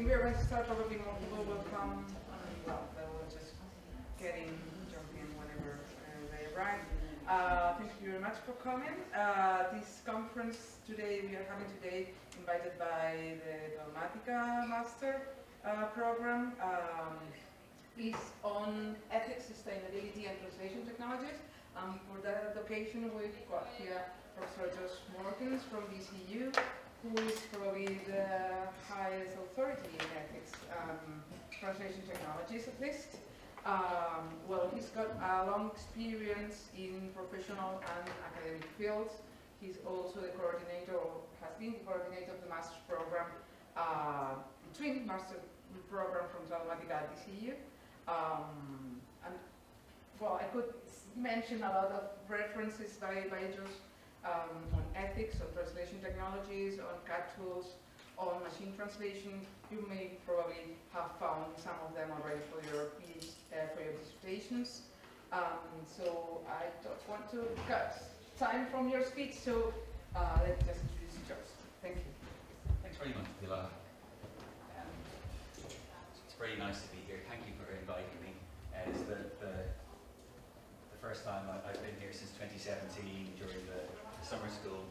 think we are going to start. Probably more people will come. Well, they will just jump in whenever they arrive. Thank you very much for coming. This conference today, we are having today, invited by the Dogmatica Master program, is on ethics, sustainability, and translation technologies. For that occasion, we've got here Professor Josh Moorkens from DCU, who is probably the highest authority in ethics, translation technologies at least. Well, he's got a long experience in professional and academic fields. He's also the coordinator, or has been the coordinator of the master's program, twin master program from Dogmatica at DCU. And well, I could mention a lot of references by Josh on ethics, on translation technologies, on CAD tools, on machine translation. You may probably have found some of them already for your dissertations. So I don't want to cut time from your speech, so let's just introduce Josh. Thank you. Thanks very much, Pilar. It's very nice to be here. Thank you for inviting me. It's the first time I've been here since 2017 during the summer school.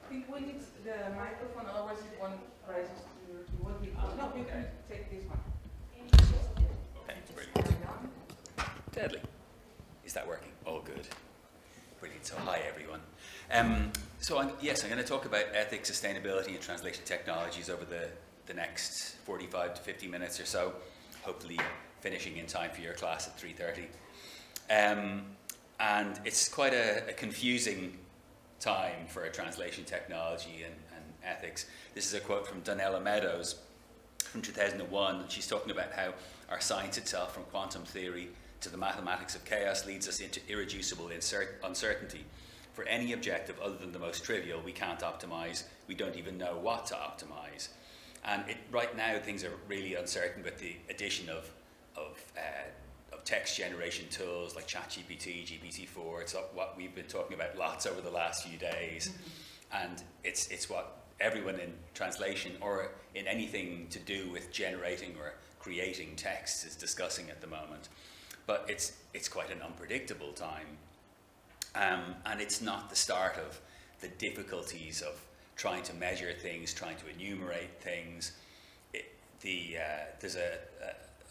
I think we need the microphone, otherwise it won't rise to what we call. No, you can take this one. Okay, brilliant. Deadly. Is that working? Oh, good. Brilliant. So, hi everyone. I'm going to talk about ethics, sustainability, and translation technologies over the next 45 to 50 minutes or so, hopefully finishing in time for your class at 3:30. And it's quite a confusing time for translation technology and ethics. This is a quote from Donella Meadows from 2001, and she's talking about how our science itself, from quantum theory to the mathematics of chaos, leads us into irreducible uncertainty. For any objective other than the most trivial, we can't optimize. We don't even know what to optimize. And right now, things are really uncertain with the addition of text generation tools like ChatGPT, GPT-4. It's what we've been talking about lots over the last few days. Mm-hmm. And it's what everyone in translation or in anything to do with generating or creating texts is discussing at the moment. But it's quite an unpredictable time. And it's not the start of the difficulties of trying to measure things, trying to enumerate things. There's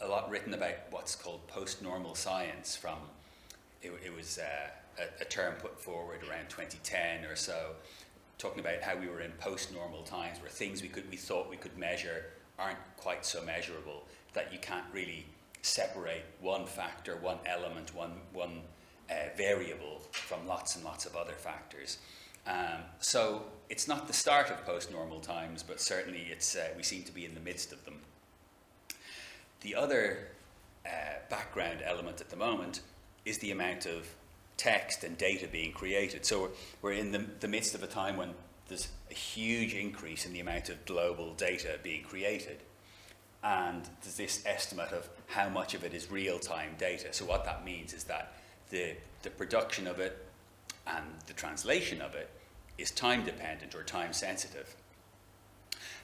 a lot written about what's called post-normal science it was a term put forward around 2010 or so, talking about how we were in post-normal times where things we thought we could measure aren't quite so measurable, that you can't really separate one factor, one element, one variable from lots and lots of other factors. So it's not the start of post-normal times, but certainly we seem to be in the midst of them. The other background element at the moment is the amount of text and data being created. So we're in the midst of a time when there's a huge increase in the amount of global data being created. And there's this estimate of how much of it is real-time data. So what that means is that the production of it and the translation of it is time-dependent or time-sensitive.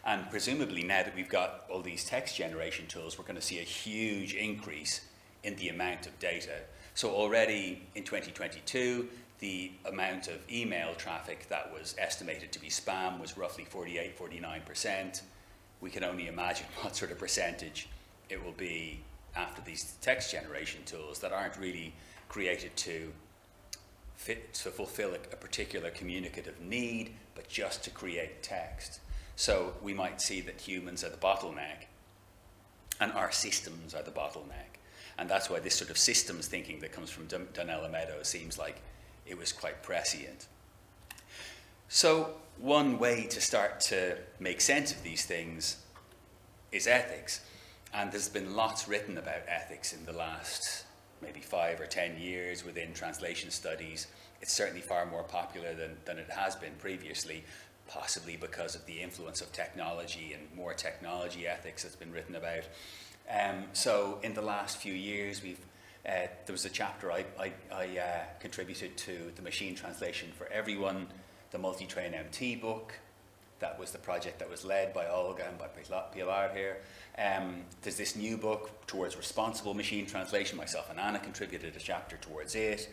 And presumably now that we've got all these text generation tools, we're going to see a huge increase in the amount of data. So already in 2022, the amount of email traffic that was estimated to be spam was roughly 49%. We can only imagine what sort of percentage it will be after these text generation tools that aren't really created to fulfill a particular communicative need, but just to create text. So we might see that humans are the bottleneck and our systems are the bottleneck. And that's why this sort of systems thinking that comes from Donella Meadows seems like it was quite prescient. So one way to start to make sense of these things is ethics. And there's been lots written about ethics in the last maybe 5 or 10 years within translation studies. It's certainly far more popular than it has been previously, possibly because of the influence of technology and more technology ethics that's been written about. So in the last few years, there was a chapter I contributed to the Machine Translation for Everyone, the Multi-Train MT book, that was the project that was led by Olga and by Pilar here. There's this new book towards responsible machine translation. Myself and Anna contributed a chapter towards it.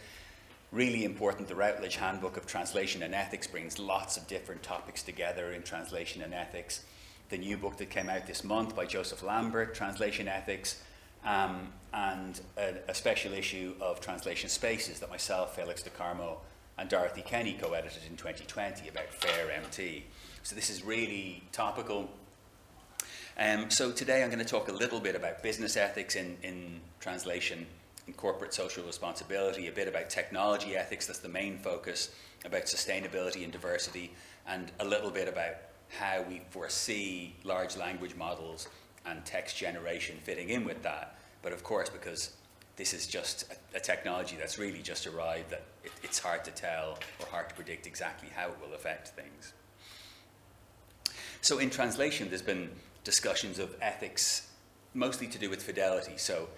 Really important, the Routledge Handbook of Translation and Ethics brings lots of different topics together in translation and ethics. The new book that came out this month by Joseph Lambert, Translation Ethics, and a special issue of Translation Spaces that myself, Felix de Carmo, and Dorothy Kenny co-edited in 2020 about fair MT. So this is really topical. So today I'm going to talk a little bit about business ethics in translation, in corporate social responsibility, a bit about technology ethics, that's the main focus, about sustainability and diversity, and a little bit about how we foresee large language models and text generation fitting in with that. But of course, because this is just a technology that's really just arrived, that it's hard to tell or hard to predict exactly how it will affect things. So in translation, there's been discussions of ethics, mostly to do with fidelity. So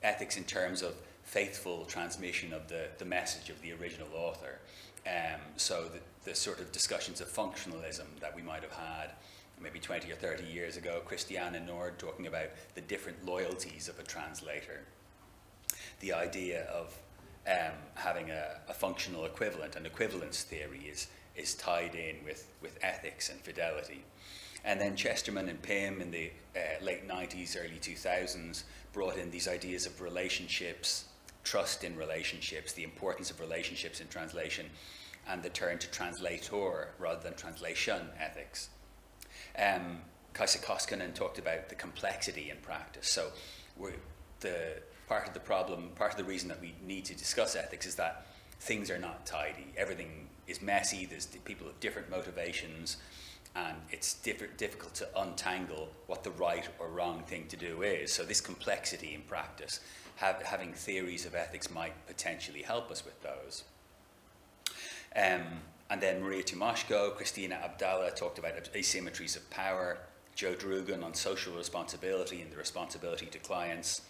ethics in terms of faithful transmission of the message of the original author. So the sort of discussions of functionalism that we might have had maybe 20 or 30 years ago, Christiane and Nord talking about the different loyalties of a translator. The idea of having a functional equivalent, an equivalence theory is tied in with ethics and fidelity. And then Chesterman and Pym in the late 90s, early 2000s brought in these ideas of relationships, trust in relationships, the importance of relationships in translation, and the turn to translator rather than translation ethics. Kaisa Koskinen talked about the complexity in practice. So part of the reason that we need to discuss ethics is that things are not tidy. Everything is messy, there's people with different motivations, and it's difficult to untangle what the right or wrong thing to do is. So this complexity in practice, having theories of ethics might potentially help us with those. And then Maria Timashko, Christina Abdallah talked about asymmetries of power, Joe Drugan on social responsibility and the responsibility to clients.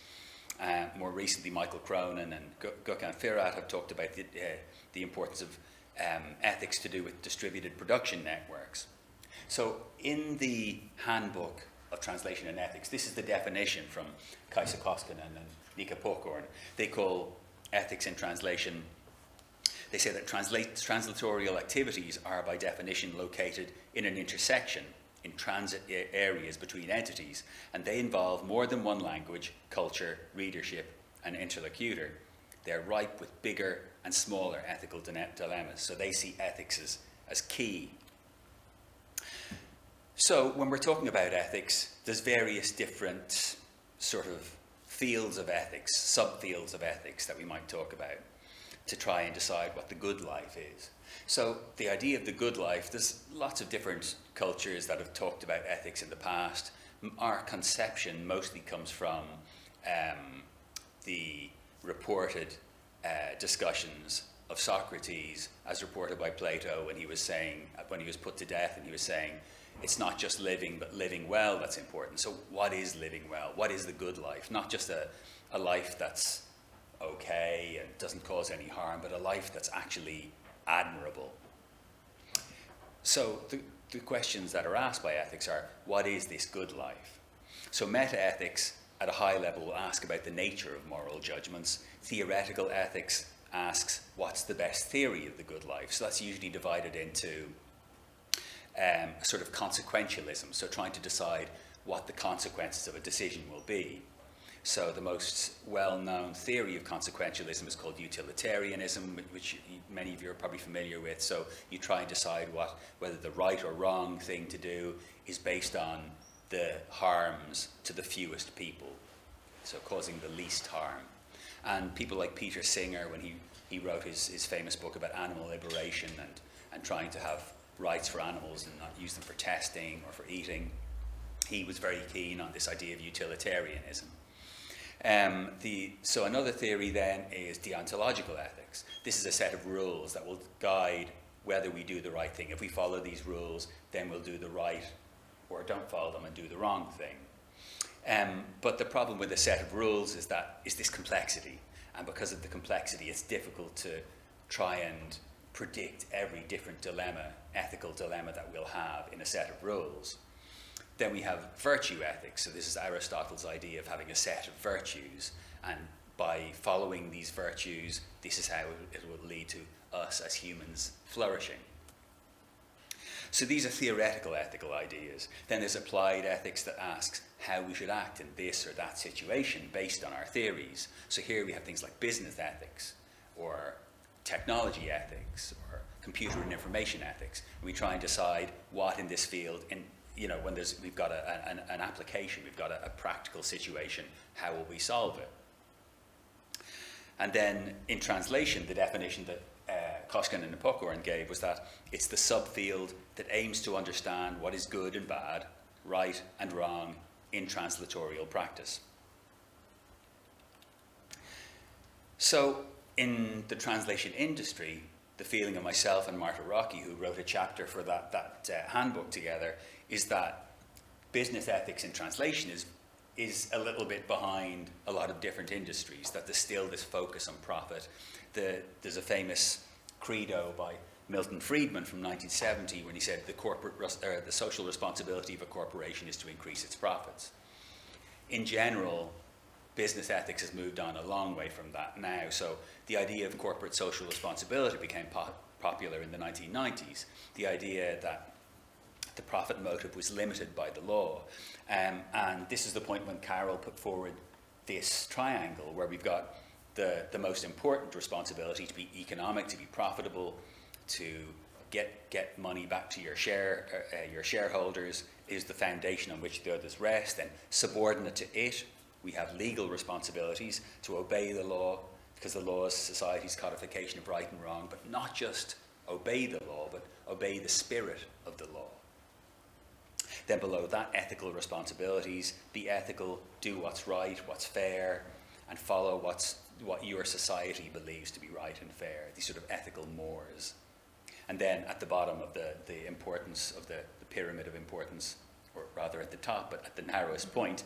More recently, Michael Cronin and Gökhan Firat have talked about the importance of ethics to do with distributed production networks. So in the Handbook of Translation and Ethics, this is the definition from Kaisa Koskinen and Nika Pokorn. They call ethics in translation, they say that translatorial activities are by definition located in an intersection in transit areas between entities, and they involve more than one language, culture, readership, and interlocutor. They're ripe with bigger and smaller ethical dilemmas, so they see ethics as key. So when we're talking about ethics, there's various different sort of fields of ethics, subfields of ethics that we might talk about to try and decide what the good life is. So the idea of the good life, there's lots of different cultures that have talked about ethics in the past. Our conception mostly comes from the reported discussions of Socrates as reported by Plato when he was put to death, and he was saying, it's not just living, but living well that's important. So what is living well? What is the good life? Not just a life that's okay and doesn't cause any harm, but a life that's actually admirable. So the questions that are asked by ethics are, what is this good life? So meta-ethics at a high level will ask about the nature of moral judgments. Theoretical ethics asks, what's the best theory of the good life? So that's usually divided into sort of consequentialism, so trying to decide what the consequences of a decision will be. So the most well-known theory of consequentialism is called utilitarianism, which many of you are probably familiar with. So you try and decide whether the right or wrong thing to do is based on the harms to the fewest people, so causing the least harm. And people like Peter Singer, when he wrote his famous book about animal liberation and trying to have rights for animals and not use them for testing or for eating, he was very keen on this idea of utilitarianism. So another theory then is deontological ethics. This is a set of rules that will guide whether we do the right thing. If we follow these rules, then we'll do the right, or don't follow them and do the wrong thing. But the problem with a set of rules is this complexity. And because of the complexity, it's difficult to try and predict every different dilemma, ethical dilemma that we'll have in a set of rules. Then we have virtue ethics. So this is Aristotle's idea of having a set of virtues, and by following these virtues, this is how it will lead to us as humans flourishing. So these are theoretical ethical ideas. Then there's applied ethics that asks how we should act in this or that situation based on our theories. So here we have things like business ethics, or technology ethics, or computer and information ethics. And we try and decide what in this field, when we've got an application, we've got a practical situation, how will we solve it? And then in translation, the definition that Koskinen and Pokorn gave was that it's the subfield that aims to understand what is good and bad, right and wrong in translatorial practice. So in the translation industry, the feeling of myself and Marta Rocky, who wrote a chapter for that handbook together, is that business ethics in translation is a little bit behind a lot of different industries, that there's still this focus on profit. There's a famous credo by Milton Friedman from 1970 when he said the social responsibility of a corporation is to increase its profits. In general, business ethics has moved on a long way from that now. So the idea of corporate social responsibility became popular in the 1990s. The idea that the profit motive was limited by the law. And this is the point when Carol put forward this triangle where we've got the most important responsibility to be economic, to be profitable, to get money back to your shareholders is the foundation on which the others rest. And subordinate to it, we have legal responsibilities to obey the law, because the law is society's codification of right and wrong, but not just obey the law, but obey the spirit of the law. Then below that, ethical responsibilities, be ethical, do what's right, what's fair, and follow what your society believes to be right and fair, these sort of ethical mores. And then at the bottom of the importance of the pyramid of importance, or rather at the top, but at the narrowest point,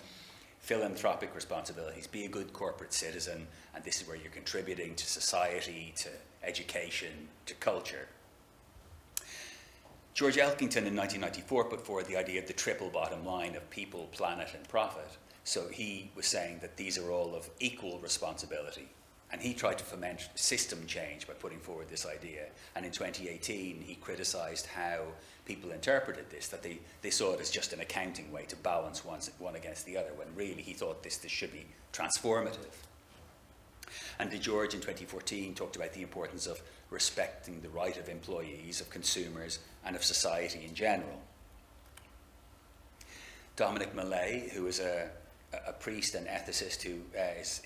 philanthropic responsibilities. Be a good corporate citizen, and this is where you're contributing to society, to education, to culture. George Elkington in 1994 put forward the idea of the triple bottom line of people, planet, and profit. So he was saying that these are all of equal responsibility. And he tried to foment system change by putting forward this idea. And in 2018, he criticized how people interpreted this, that they saw it as just an accounting way to balance one against the other, when really he thought this should be transformative. And DeGeorge in 2014 talked about the importance of respecting the right of employees, of consumers, and of society in general. Dominic Millay, who is a priest and ethicist who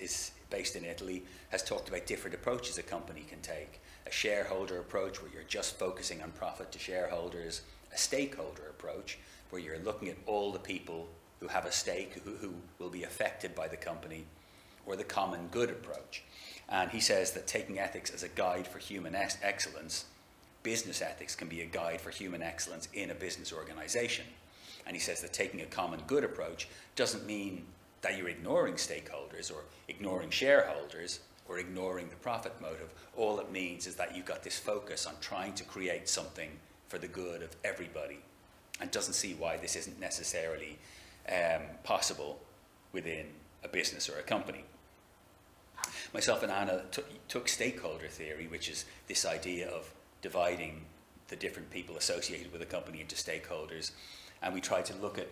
is based in Italy, has talked about different approaches a company can take. A shareholder approach, where you're just focusing on profit to shareholders. A stakeholder approach, where you're looking at all the people who have a stake, who will be affected by the company. Or the common good approach. And he says that taking ethics as a guide for human excellence, business ethics can be a guide for human excellence in a business organization. And he says that taking a common good approach doesn't mean that you're ignoring stakeholders or ignoring shareholders or ignoring the profit motive. All it means is that you've got this focus on trying to create something for the good of everybody, and doesn't see why this isn't necessarily possible within a business or a company. Myself and Anna took stakeholder theory, which is this idea of dividing the different people associated with a company into stakeholders, and we tried to look at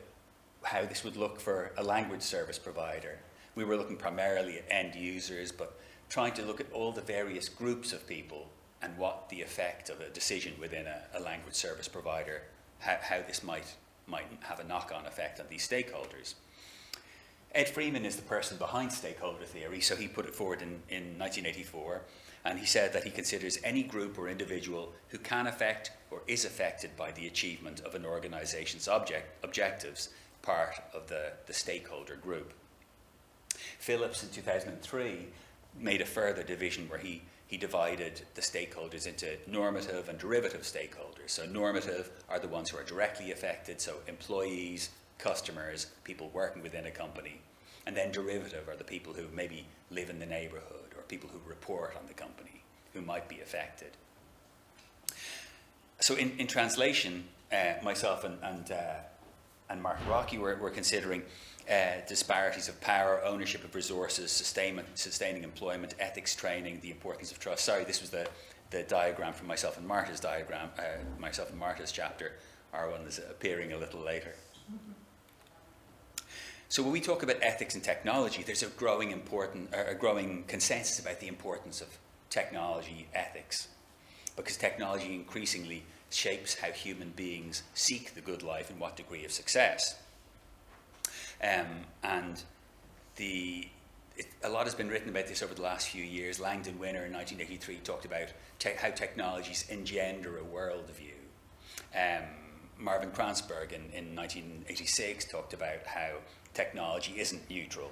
how this would look for a language service provider. We were looking primarily at end users, but trying to look at all the various groups of people and what the effect of a decision within a language service provider, how this might have a knock-on effect on these stakeholders. Ed Freeman is the person behind stakeholder theory, so he put it forward in 1984, and he said that he considers any group or individual who can affect or is affected by the achievement of an organization's objectives part of the stakeholder group. Phillips in 2003 made a further division where he divided the stakeholders into normative and derivative stakeholders. So normative are the ones who are directly affected, so employees, customers, people working within a company. And then derivative are the people who maybe live in the neighborhood or people who report on the company who might be affected. So in translation, myself and Mark Rocky were considering disparities of power, ownership of resources, sustaining employment, ethics training, the importance of trust. Sorry, this was the diagram from myself and Marta's chapter. Our one is appearing a little later. So when we talk about ethics and technology, there's a growing consensus about the importance of technology ethics, because technology increasingly shapes how human beings seek the good life and what degree of success. And a lot has been written about this over the last few years. Langdon Winner in 1983 talked about how technologies engender a worldview. Marvin Kranzberg in 1986 talked about how technology isn't neutral.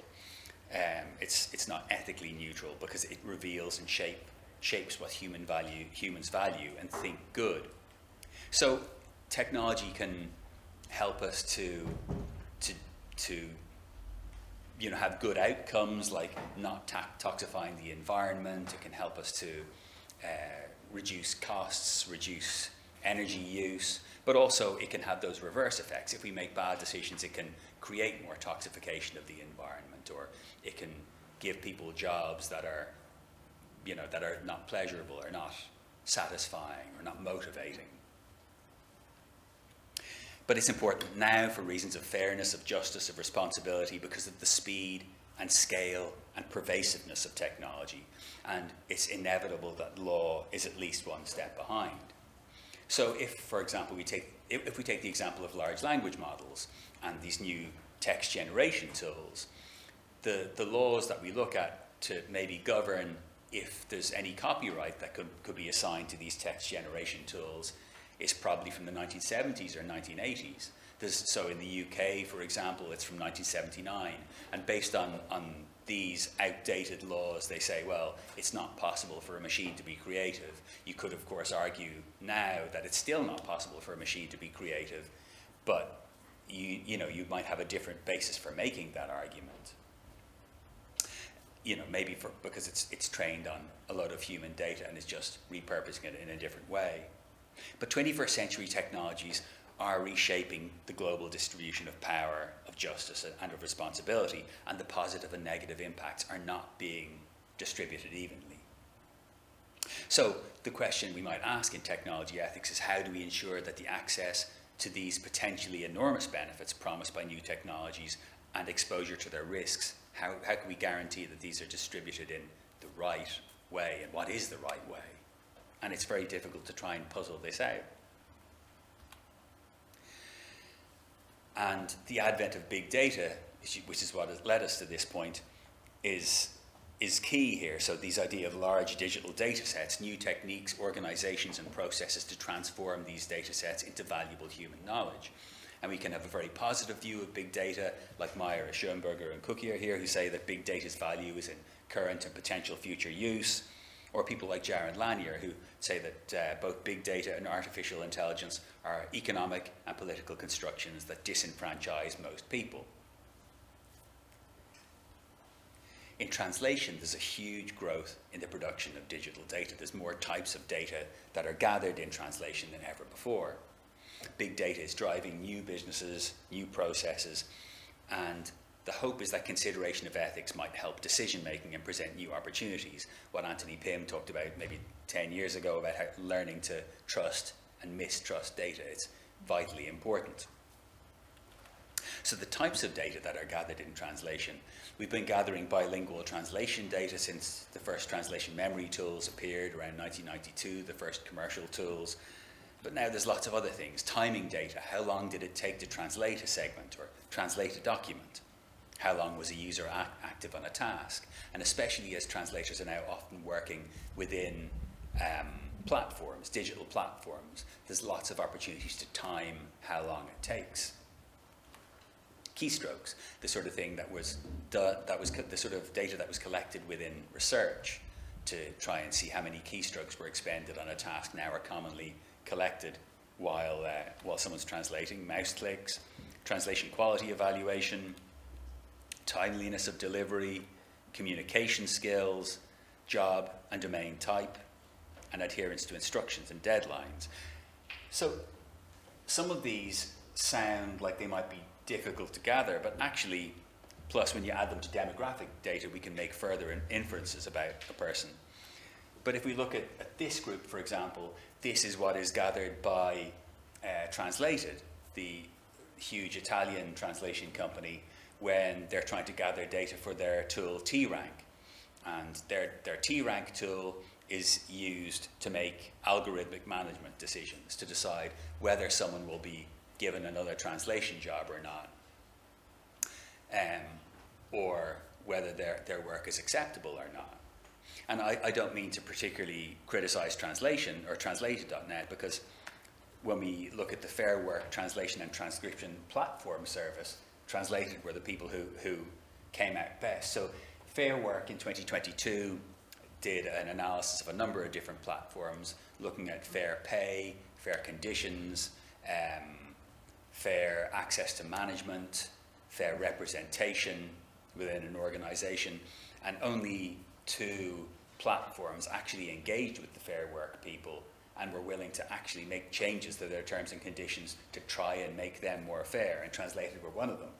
It's not ethically neutral because it reveals and shapes what humans value and think good. So technology can help us to have good outcomes, like not toxifying the environment. It can help us to reduce costs, reduce energy use, but also it can have those reverse effects. If we make bad decisions, it can create more toxification of the environment, or it can give people jobs that are not pleasurable, or not satisfying, or not motivating. But it's important now for reasons of fairness, of justice, of responsibility, because of the speed and scale and pervasiveness of technology. And it's inevitable that law is at least one step behind. So if, for example, we take the example of large language models and these new text generation tools, the laws that we look at to maybe govern if there's any copyright that could be assigned to these text generation tools is probably from the 1970s or 1980s. So in the UK, for example, it's from 1979. And based on these outdated laws, they say, well, it's not possible for a machine to be creative. You could, of course, argue now that it's still not possible for a machine to be creative, but you might have a different basis for making that argument. Maybe because it's trained on a lot of human data and is just repurposing it in a different way. But 21st century technologies are reshaping the global distribution of power, of justice, and of responsibility, and the positive and negative impacts are not being distributed evenly. So the question we might ask in technology ethics is, how do we ensure that the access to these potentially enormous benefits promised by new technologies and exposure to their risks, how can we guarantee that these are distributed in the right way, and what is the right way? And it's very difficult to try and puzzle this out. And the advent of big data, which is what has led us to this point, is key here. So these idea of large digital data sets, new techniques, organizations, and processes to transform these data sets into valuable human knowledge. And we can have a very positive view of big data, like Meyer, Schoenberger, and Cookie are here, who say that big data's value is in current and potential future use. Or people like Jaron Lanier, who say that both big data and artificial intelligence are economic and political constructions that disenfranchise most people. In translation, there's a huge growth in the production of digital data. There's more types of data that are gathered in translation than ever before. Big data is driving new businesses, new processes, and the hope is that consideration of ethics might help decision-making and present new opportunities. What Anthony Pym talked about maybe 10 years ago about how learning to trust and mistrust data, it's vitally important. So the types of data that are gathered in translation, we've been gathering bilingual translation data since the first translation memory tools appeared around 1992, the first commercial tools. But now there's lots of other things. Timing data, how long did it take to translate a segment or translate a document? How long was a user active on a task? And especially as translators are now often working within platforms, digital platforms, there's lots of opportunities to time how long it takes. Keystrokes, the sort of thing the sort of data that was collected within research to try and see how many keystrokes were expended on a task now are commonly collected while someone's translating. Mouse clicks, translation quality evaluation, timeliness of delivery, communication skills, job and domain type, and adherence to instructions and deadlines. So some of these sound like they might be difficult to gather, but actually, plus when you add them to demographic data, we can make further inferences about a person. But if we look at this group, for example, this is what is gathered by Translated, the huge Italian translation company, when they're trying to gather data for their tool T-Rank. And their T-Rank tool is used to make algorithmic management decisions, to decide whether someone will be given another translation job or not, or whether their work is acceptable or not. And I don't mean to particularly criticize translation or translated.net, because when we look at the Fair Work translation and transcription platform service, Translated were the people who came out best. So Fair Work in 2022 did an analysis of a number of different platforms, looking at fair pay, fair conditions, fair access to management, fair representation within an organization, and only 2 platforms actually engaged with the Fair Work people and were willing to actually make changes to their terms and conditions to try and make them more fair, and Translated were one of them.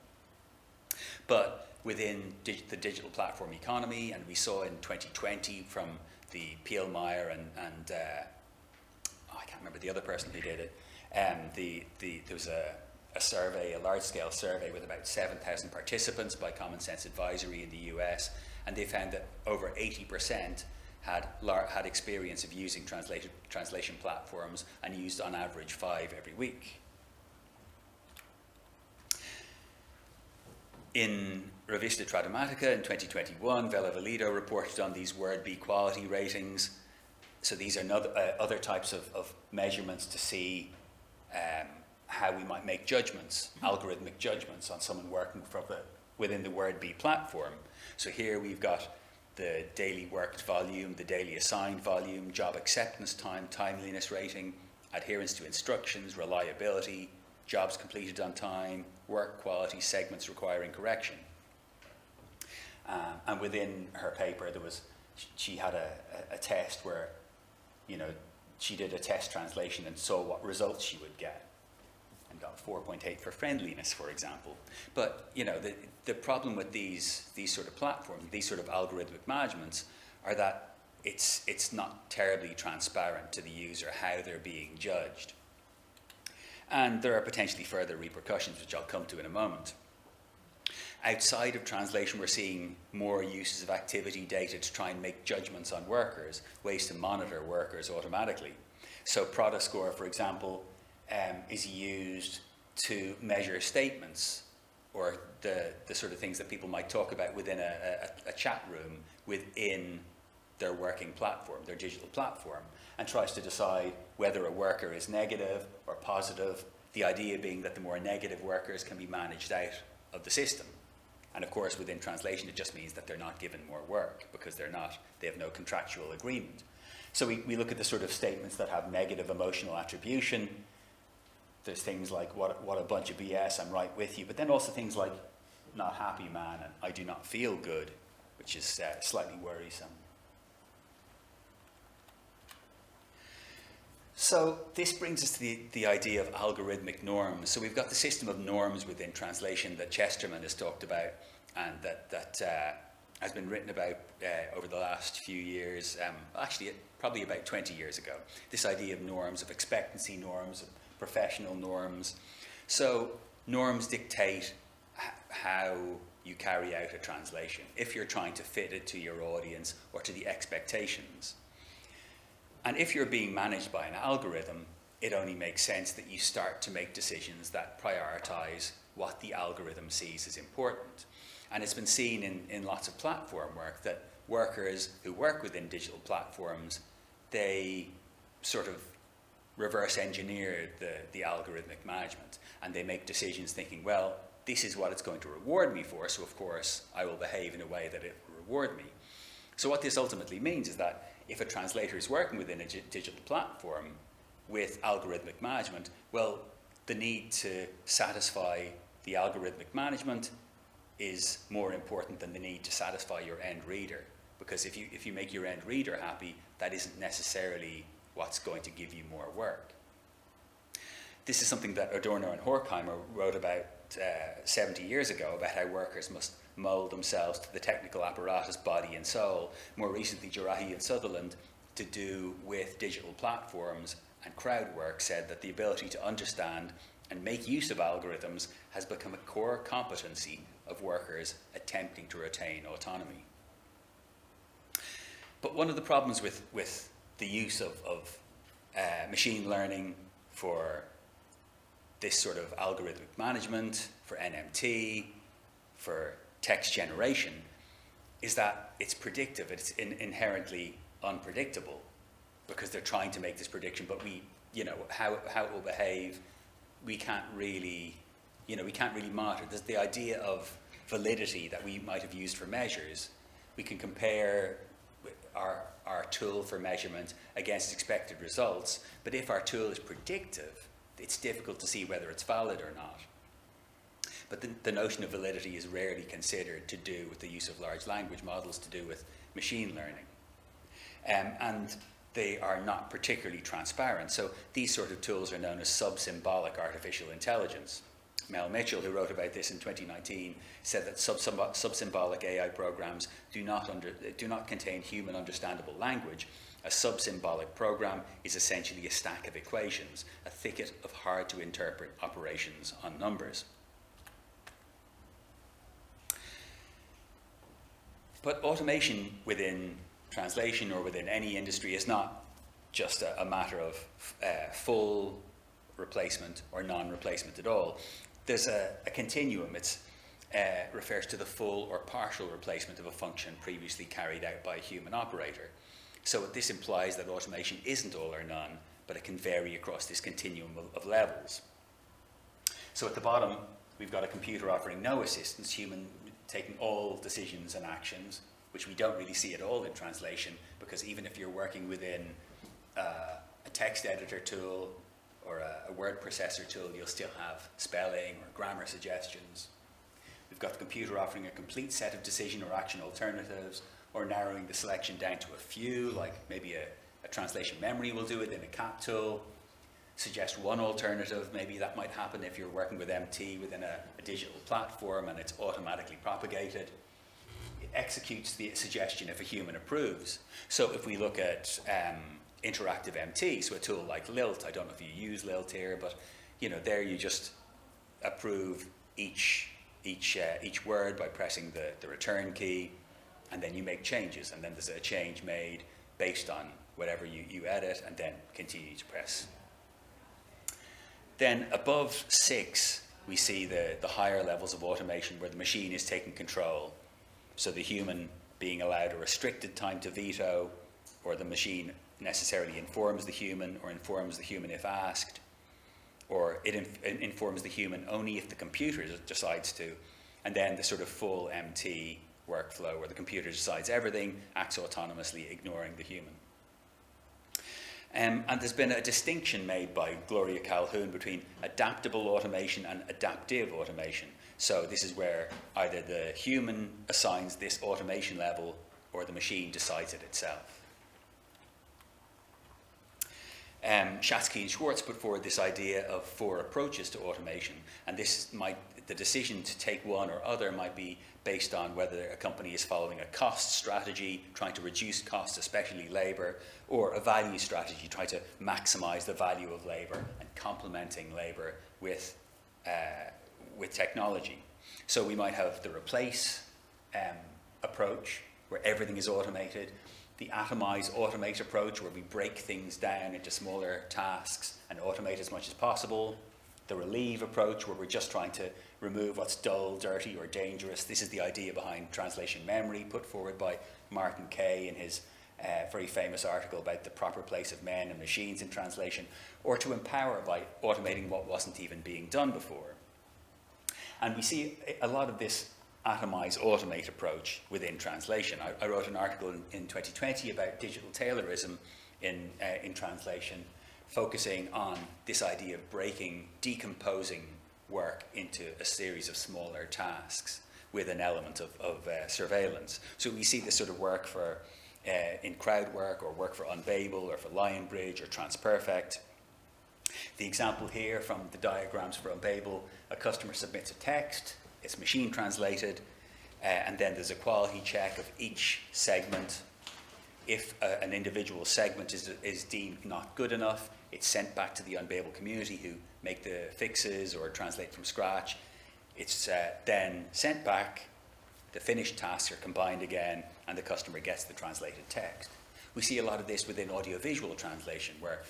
But within the digital platform economy, and we saw in 2020 from the Pielmeyer and I can't remember the other person who did it, there was a survey, a large-scale survey with about 7,000 participants by Common Sense Advisory in the US, and they found that over 80% had experience of using translation platforms and used on average 5 every week. In Revista Tradumatica in 2021, Vela Valido reported on these WordB quality ratings. So these are other types of measurements to see how we might make judgments, algorithmic judgments on someone working within the WordB platform. So here we've got the daily worked volume, the daily assigned volume, job acceptance time, timeliness rating, adherence to instructions, reliability, jobs completed on time, work quality, segments requiring correction. And within her paper, she had a test where, she did a test translation and saw what results she would get, and got 4.8 for friendliness, for example. But the problem with these sort of platforms, these sort of algorithmic managements, are that it's not terribly transparent to the user how they're being judged. And there are potentially further repercussions, which I'll come to in a moment. Outside of translation, we're seeing more uses of activity data to try and make judgments on workers, ways to monitor workers automatically. So Prodascore, for example, is used to measure statements, or the sort of things that people might talk about within a chat room within their working platform, their digital platform, and tries to decide whether a worker is negative or positive, the idea being that the more negative workers can be managed out of the system. And of course, within translation, it just means that they're not given more work because they have no contractual agreement. So we look at the sort of statements that have negative emotional attribution. There's things like, what a bunch of BS, I'm right with you. But then also things like, not happy man, and I do not feel good, which is slightly worrisome. So this brings us to the idea of algorithmic norms. So we've got the system of norms within translation that Chesterman has talked about, and that has been written about over the last few years, actually probably about 20 years ago. This idea of norms, of expectancy norms, of professional norms. So norms dictate how you carry out a translation, if you're trying to fit it to your audience or to the expectations. And if you're being managed by an algorithm, it only makes sense that you start to make decisions that prioritize what the algorithm sees as important. And it's been seen in lots of platform work that workers who work within digital platforms, they sort of reverse engineer the algorithmic management, and they make decisions thinking, well, this is what it's going to reward me for, so of course I will behave in a way that it will reward me. So what this ultimately means is that if a translator is working within a digital platform with algorithmic management, well, the need to satisfy the algorithmic management is more important than the need to satisfy your end reader. Because if you make your end reader happy, that isn't necessarily what's going to give you more work. this is something that Adorno and Horkheimer wrote about 70 years ago, about how workers must mould themselves to the technical apparatus, body and soul. More recently, Jarahi and Sutherland, to do with digital platforms and crowd work, said that the ability to understand and make use of algorithms has become a core competency of workers attempting to retain autonomy. But one of the problems with the use of machine learning for this sort of algorithmic management, for NMT, for text generation, is that it's predictive. It's inherently unpredictable because they're trying to make this prediction, but how it will behave, we can't really monitor. There's the idea of validity that we might have used for measures. We can compare our tool for measurement against expected results, but if our tool is predictive, it's difficult to see whether it's valid or not. But the notion of validity is rarely considered to do with the use of large language models, to do with machine learning. And they are not particularly transparent. So these sort of tools are known as sub-symbolic artificial intelligence. Mel Mitchell, who wrote about this in 2019, said that sub-symbolic AI programs do not contain human understandable language. A sub-symbolic program is essentially a stack of equations, a thicket of hard-to-interpret operations on numbers. But automation within translation or within any industry is not just a matter of full replacement or non-replacement at all. There's a continuum. It refers to the full or partial replacement of a function previously carried out by a human operator. So this implies that automation isn't all or none, but it can vary across this continuum of levels. So at the bottom, we've got a computer offering no assistance, human taking all decisions and actions, which we don't really see at all in translation, because even if you're working within a text editor tool or a word processor tool, you'll still have spelling or grammar suggestions. We've got the computer offering a complete set of decision or action alternatives, or narrowing the selection down to a few, like maybe a translation memory will do it in a CAT tool. Suggest one alternative, maybe that might happen if you're working with MT within a digital platform and it's automatically propagated. It executes the suggestion if a human approves. So if we look at interactive MT, so a tool like Lilt, I don't know if you use Lilt here, but there you just approve each word by pressing the return key, and then you make changes, and then there's a change made based on whatever you edit, and then continue to press. Then above 6, we see the higher levels of automation where the machine is taking control. So the human being allowed a restricted time to veto, or the machine necessarily informs the human, or informs the human if asked, or it informs the human only if the computer decides to, and then the sort of full MT workflow where the computer decides everything, acts autonomously, ignoring the human. And there's been a distinction made by Gloria Calhoun between adaptable automation and adaptive automation. So this is where either the human assigns this automation level or the machine decides it itself. Shatsky and Schwartz put forward this idea of 4 approaches to automation, and the decision to take one or other might be based on whether a company is following a cost strategy, trying to reduce costs, especially labor, or a value strategy, trying to maximize the value of labor and complementing labor with technology. So we might have the replace approach, where everything is automated, the atomize automate approach, where we break things down into smaller tasks and automate as much as possible, the relieve approach, where we're just trying to remove what's dull, dirty, or dangerous. This is the idea behind translation memory, put forward by Martin Kay in his very famous article about the proper place of men and machines in translation, or to empower by automating what wasn't even being done before. And we see a lot of this atomize automate approach within translation. I wrote an article in 2020 about digital Taylorism in translation, focusing on this idea of decomposing work into a series of smaller tasks with an element of surveillance. So we see this sort of work for in crowd work, or work for Unbabel, or for Lionbridge, or Transperfect. The example here from the diagrams from Babel, a customer submits a text, it's machine translated, and then there's a quality check of each segment. If an individual segment is deemed not good enough, it's sent back to the Unbabel community who make the fixes or translate from scratch. It's then sent back, the finished tasks are combined again, and the customer gets the translated text. We see a lot of this within audiovisual translation, where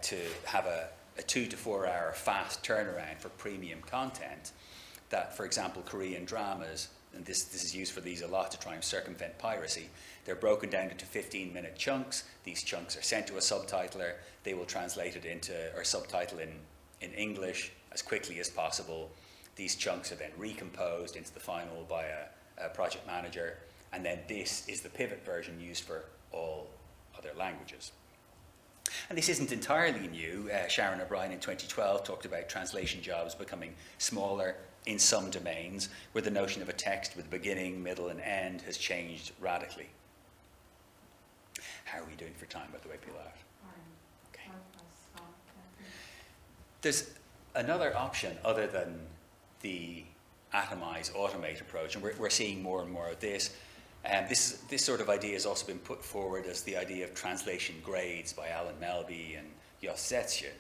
to have a 2 to 4 hour fast turnaround for premium content, that, for example, Korean dramas, and this is used for these a lot to try and circumvent piracy, they're broken down into 15-minute chunks. These chunks are sent to a subtitler. They will translate it into, or subtitle in English as quickly as possible. These chunks are then recomposed into the final by a project manager, and then this is the pivot version used for all other languages. And this isn't entirely new. Sharon O'Brien in 2012 talked about translation jobs becoming smaller in some domains, where the notion of a text with beginning, middle, and end has changed radically. How are we doing for time, by the way, Pilar? Okay. There's another option other than the atomize, automate approach, and we're seeing more and more of this. This sort of idea has also been put forward as the idea of translation grades by Alan Melby and Jos Zetsje.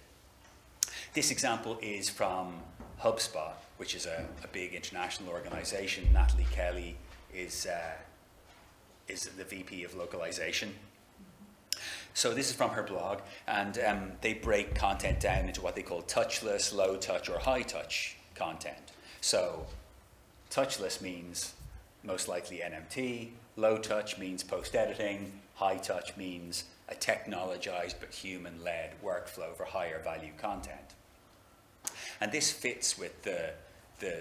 This example is from HubSpot, which is a big international organization. Natalie Kelly is the VP of localization. So this is from her blog, and they break content down into what they call touchless, low touch, or high touch content. So touchless means most likely NMT, low touch means post-editing, high touch means a technologized but human-led workflow for higher value content. And this fits with the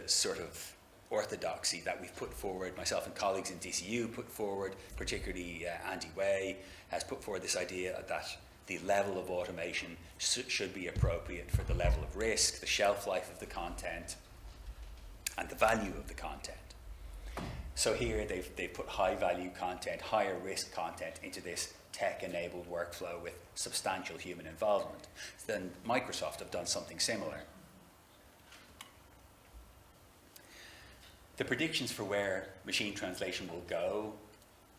sort of orthodoxy that we've put forward, myself and colleagues in DCU put forward, particularly Andy Way has put forward this idea that the level of automation should be appropriate for the level of risk, the shelf life of the content, and the value of the content. So here they've put high value content, higher risk content into this tech-enabled workflow with substantial human involvement. Then Microsoft have done something similar. The predictions for where machine translation will go,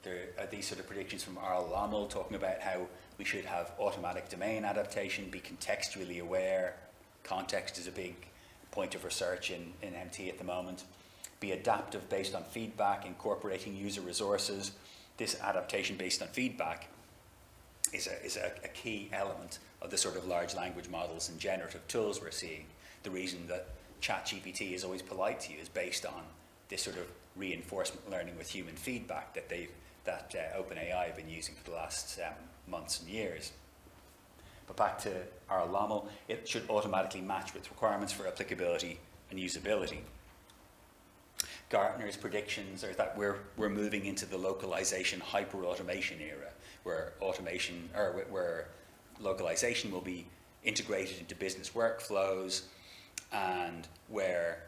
there are these sort of predictions from Arl Lommel talking about how we should have automatic domain adaptation, be contextually aware. Context is a big point of research in MT at the moment. Be adaptive based on feedback, incorporating user resources. This adaptation based on feedback is a key element of the sort of large language models and generative tools we're seeing. The reason that ChatGPT is always polite to you is based on this sort of reinforcement learning with human feedback that OpenAI have been using for the last months and years. But back to Arl Lommel, it should automatically match with requirements for applicability and usability. Gartner's predictions are that we're moving into the localization hyper-automation era, where localization will be integrated into business workflows, and where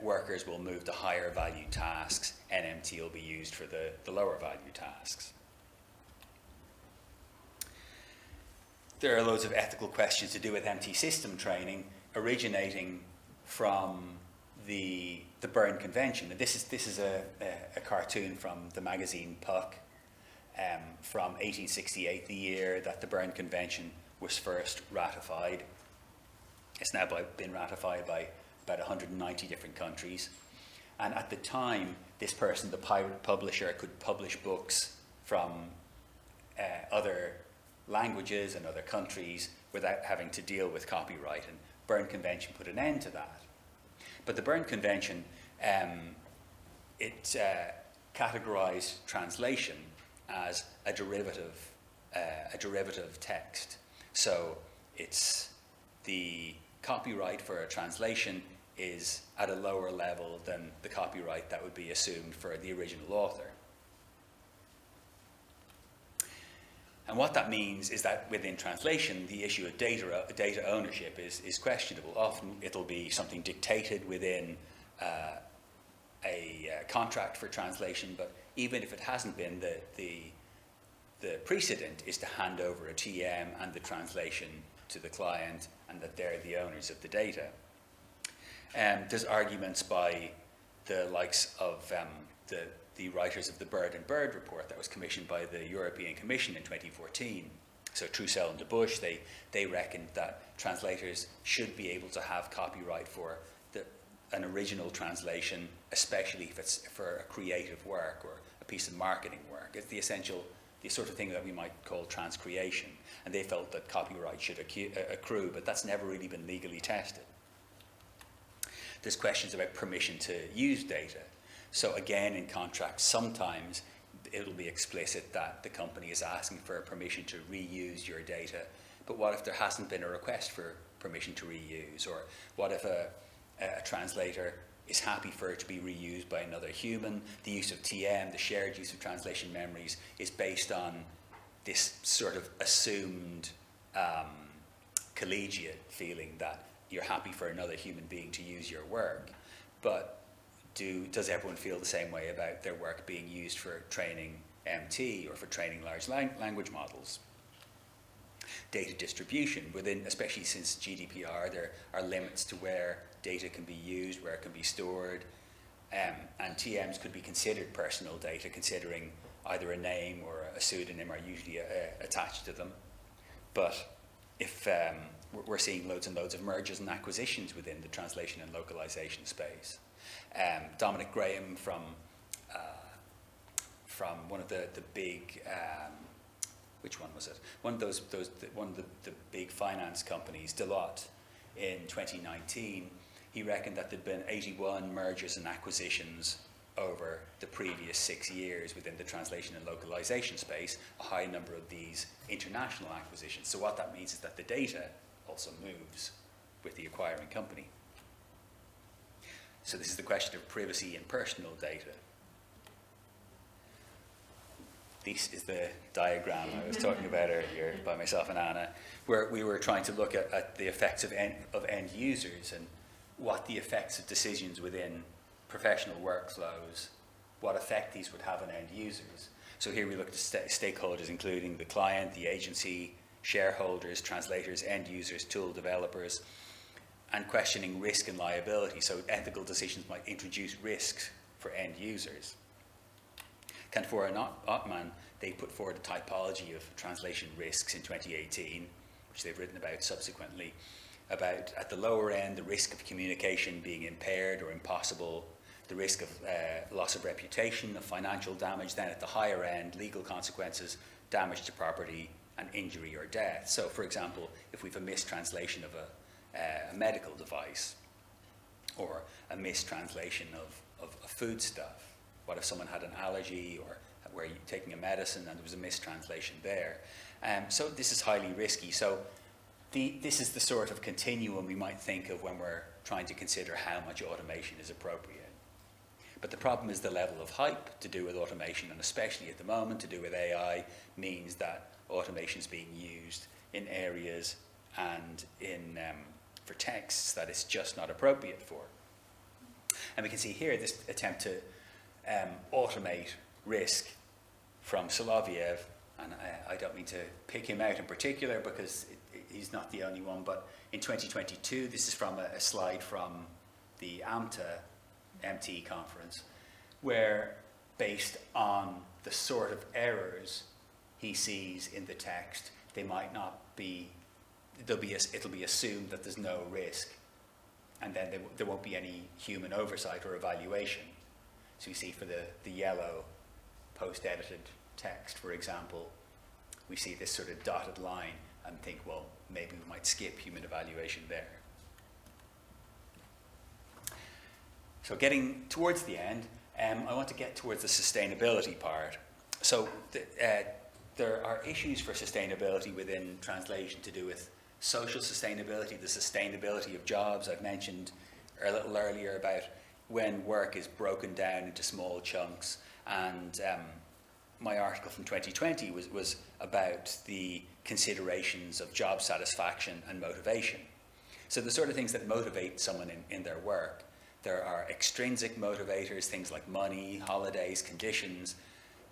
workers will move to higher value tasks. NMT will be used for the lower value tasks. There are loads of ethical questions to do with MT system training, originating from the Berne Convention. And this is a cartoon from the magazine Puck from 1868, the year that the Berne Convention was first ratified. It's now been ratified by about 190 different countries. And at the time, this person, the pirate publisher, could publish books from other languages and other countries without having to deal with copyright. And Berne Convention put an end to that. But the Berne Convention, it categorized translation as a derivative text. So it's the copyright for a translation is at a lower level than the copyright that would be assumed for the original author. And what that means is that within translation, the issue of data ownership is questionable. Often it'll be something dictated within a contract for translation, but even if it hasn't been, the precedent is to hand over a TM and the translation to the client and that they're the owners of the data. There's arguments by the likes of the writers of the Bird and Bird report that was commissioned by the European Commission in 2014. So Troussel and de Bush, they reckoned that translators should be able to have copyright for an original translation, especially if it's for a creative work or a piece of marketing work. It's the sort of thing that we might call transcreation. And they felt that copyright should accrue, but that's never really been legally tested. There's questions about permission to use data. So again, in contracts, sometimes it'll be explicit that the company is asking for permission to reuse your data. But what if there hasn't been a request for permission to reuse? Or what if a translator is happy for it to be reused by another human? The use of TM, the shared use of translation memories, is based on this sort of assumed collegiate feeling that you're happy for another human being to use your work. But does everyone feel the same way about their work being used for training MT or for training large language models? Data distribution within, especially since GDPR, there are limits to where data can be used, where it can be stored, and TMs could be considered personal data, considering either a name or a pseudonym are usually attached to them. But if we're seeing loads and loads of mergers and acquisitions within the translation and localization space. Dominic Graham from one of the big, which one was it? One of the big finance companies, Deloitte, in 2019, he reckoned that there'd been 81 mergers and acquisitions over the previous 6 years within the translation and localization space, a high number of these international acquisitions. So what that means is that the data also moves with the acquiring company. So this is the question of privacy and personal data. This is the diagram I was talking about earlier by myself and Anna, where we were trying to look at the effects of end users and what the effects of decisions within professional workflows, what effect these would have on end users. So here we looked at stakeholders, including the client, the agency, shareholders, translators, end users, tool developers, and questioning risk and liability. So ethical decisions might introduce risks for end users. Canfor and Ottman, they put forward a typology of translation risks in 2018, which they've written about subsequently, about at the lower end, the risk of communication being impaired or impossible, the risk of loss of reputation, of financial damage, then at the higher end, legal consequences, damage to property, and injury or death. So, for example, if we have a mistranslation of a medical device or a mistranslation of a foodstuff, what if someone had an allergy or were you taking a medicine and there was a mistranslation there? So this is highly risky. So this is the sort of continuum we might think of when we're trying to consider how much automation is appropriate. But the problem is the level of hype to do with automation, and especially at the moment to do with AI, means that automation is being used in areas and for texts that it's just not appropriate for. And we can see here this attempt to automate risk from Soloviev, and I don't mean to pick him out in particular because he's not the only one, but in 2022, this is from a slide from the AMTA MT conference, where based on the sort of errors he sees in the text, they might not be, it'll be assumed that there's no risk, and then there won't be any human oversight or evaluation. So you see for the yellow post-edited text, for example, we see this sort of dotted line and think, well, maybe we might skip human evaluation there. So getting towards the end, I want to get towards the sustainability part. So there are issues for sustainability within translation to do with social sustainability, the sustainability of jobs. I've mentioned a little earlier about when work is broken down into small chunks, and my article from 2020 was about the considerations of job satisfaction and motivation. So the sort of things that motivate someone in their work. There are extrinsic motivators, things like money, holidays, conditions,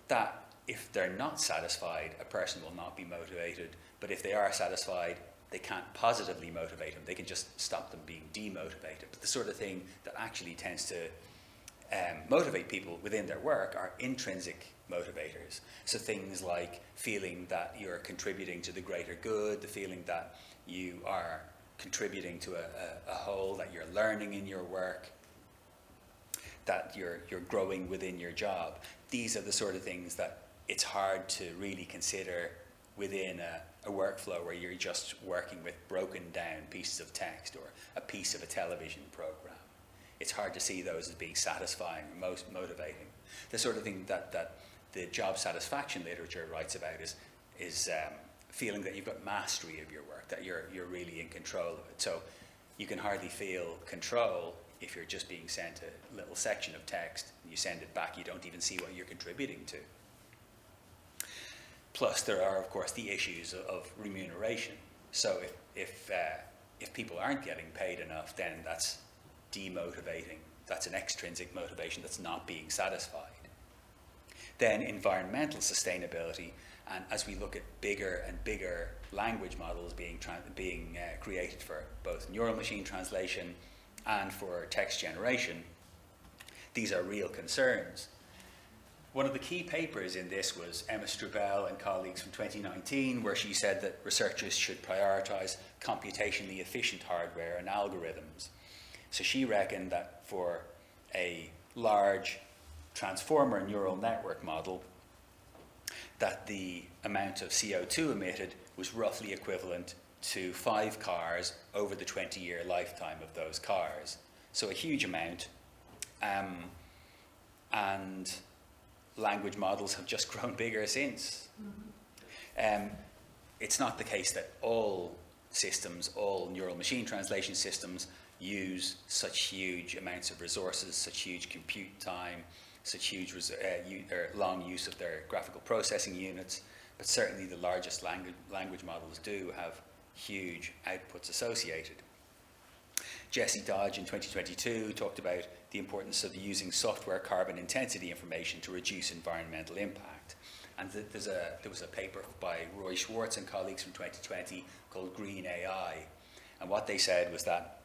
that if they're not satisfied, a person will not be motivated, but if they are satisfied, they can't positively motivate them. They can just stop them being demotivated. But the sort of thing that actually tends to motivate people within their work are intrinsic motivators. So things like feeling that you're contributing to the greater good, the feeling that you are contributing to a whole, that you're learning in your work, that you're growing within your job. These are the sort of things that it's hard to really consider within a workflow where you're just working with broken down pieces of text or a piece of a television program. It's hard to see those as being satisfying or most motivating. The sort of thing that the job satisfaction literature writes about is feeling that you've got mastery of your work, that you're really in control of it. So you can hardly feel control if you're just being sent a little section of text and you send it back, you don't even see what you're contributing to. Plus, there are, of course, the issues of remuneration. So if people aren't getting paid enough, then that's demotivating. That's an extrinsic motivation that's not being satisfied. Then environmental sustainability, and as we look at bigger and bigger language models being created for both neural machine translation and for text generation, these are real concerns. One of the key papers in this was Emma Strubel and colleagues from 2019, where she said that researchers should prioritize computationally efficient hardware and algorithms. So she reckoned that for a large transformer neural network model, that the amount of CO2 emitted was roughly equivalent to 5 cars over the 20-year lifetime of those cars. So a huge amount. And language models have just grown bigger since. It's not the case that all systems, all neural machine translation systems, use such huge amounts of resources, such huge compute time, such huge long use of their graphical processing units, but certainly the largest language models do have huge outputs associated. Jesse Dodge in 2022 talked about the importance of using software carbon intensity information to reduce environmental impact. And there was a paper by Roy Schwartz and colleagues from 2020 called Green AI. And what they said was that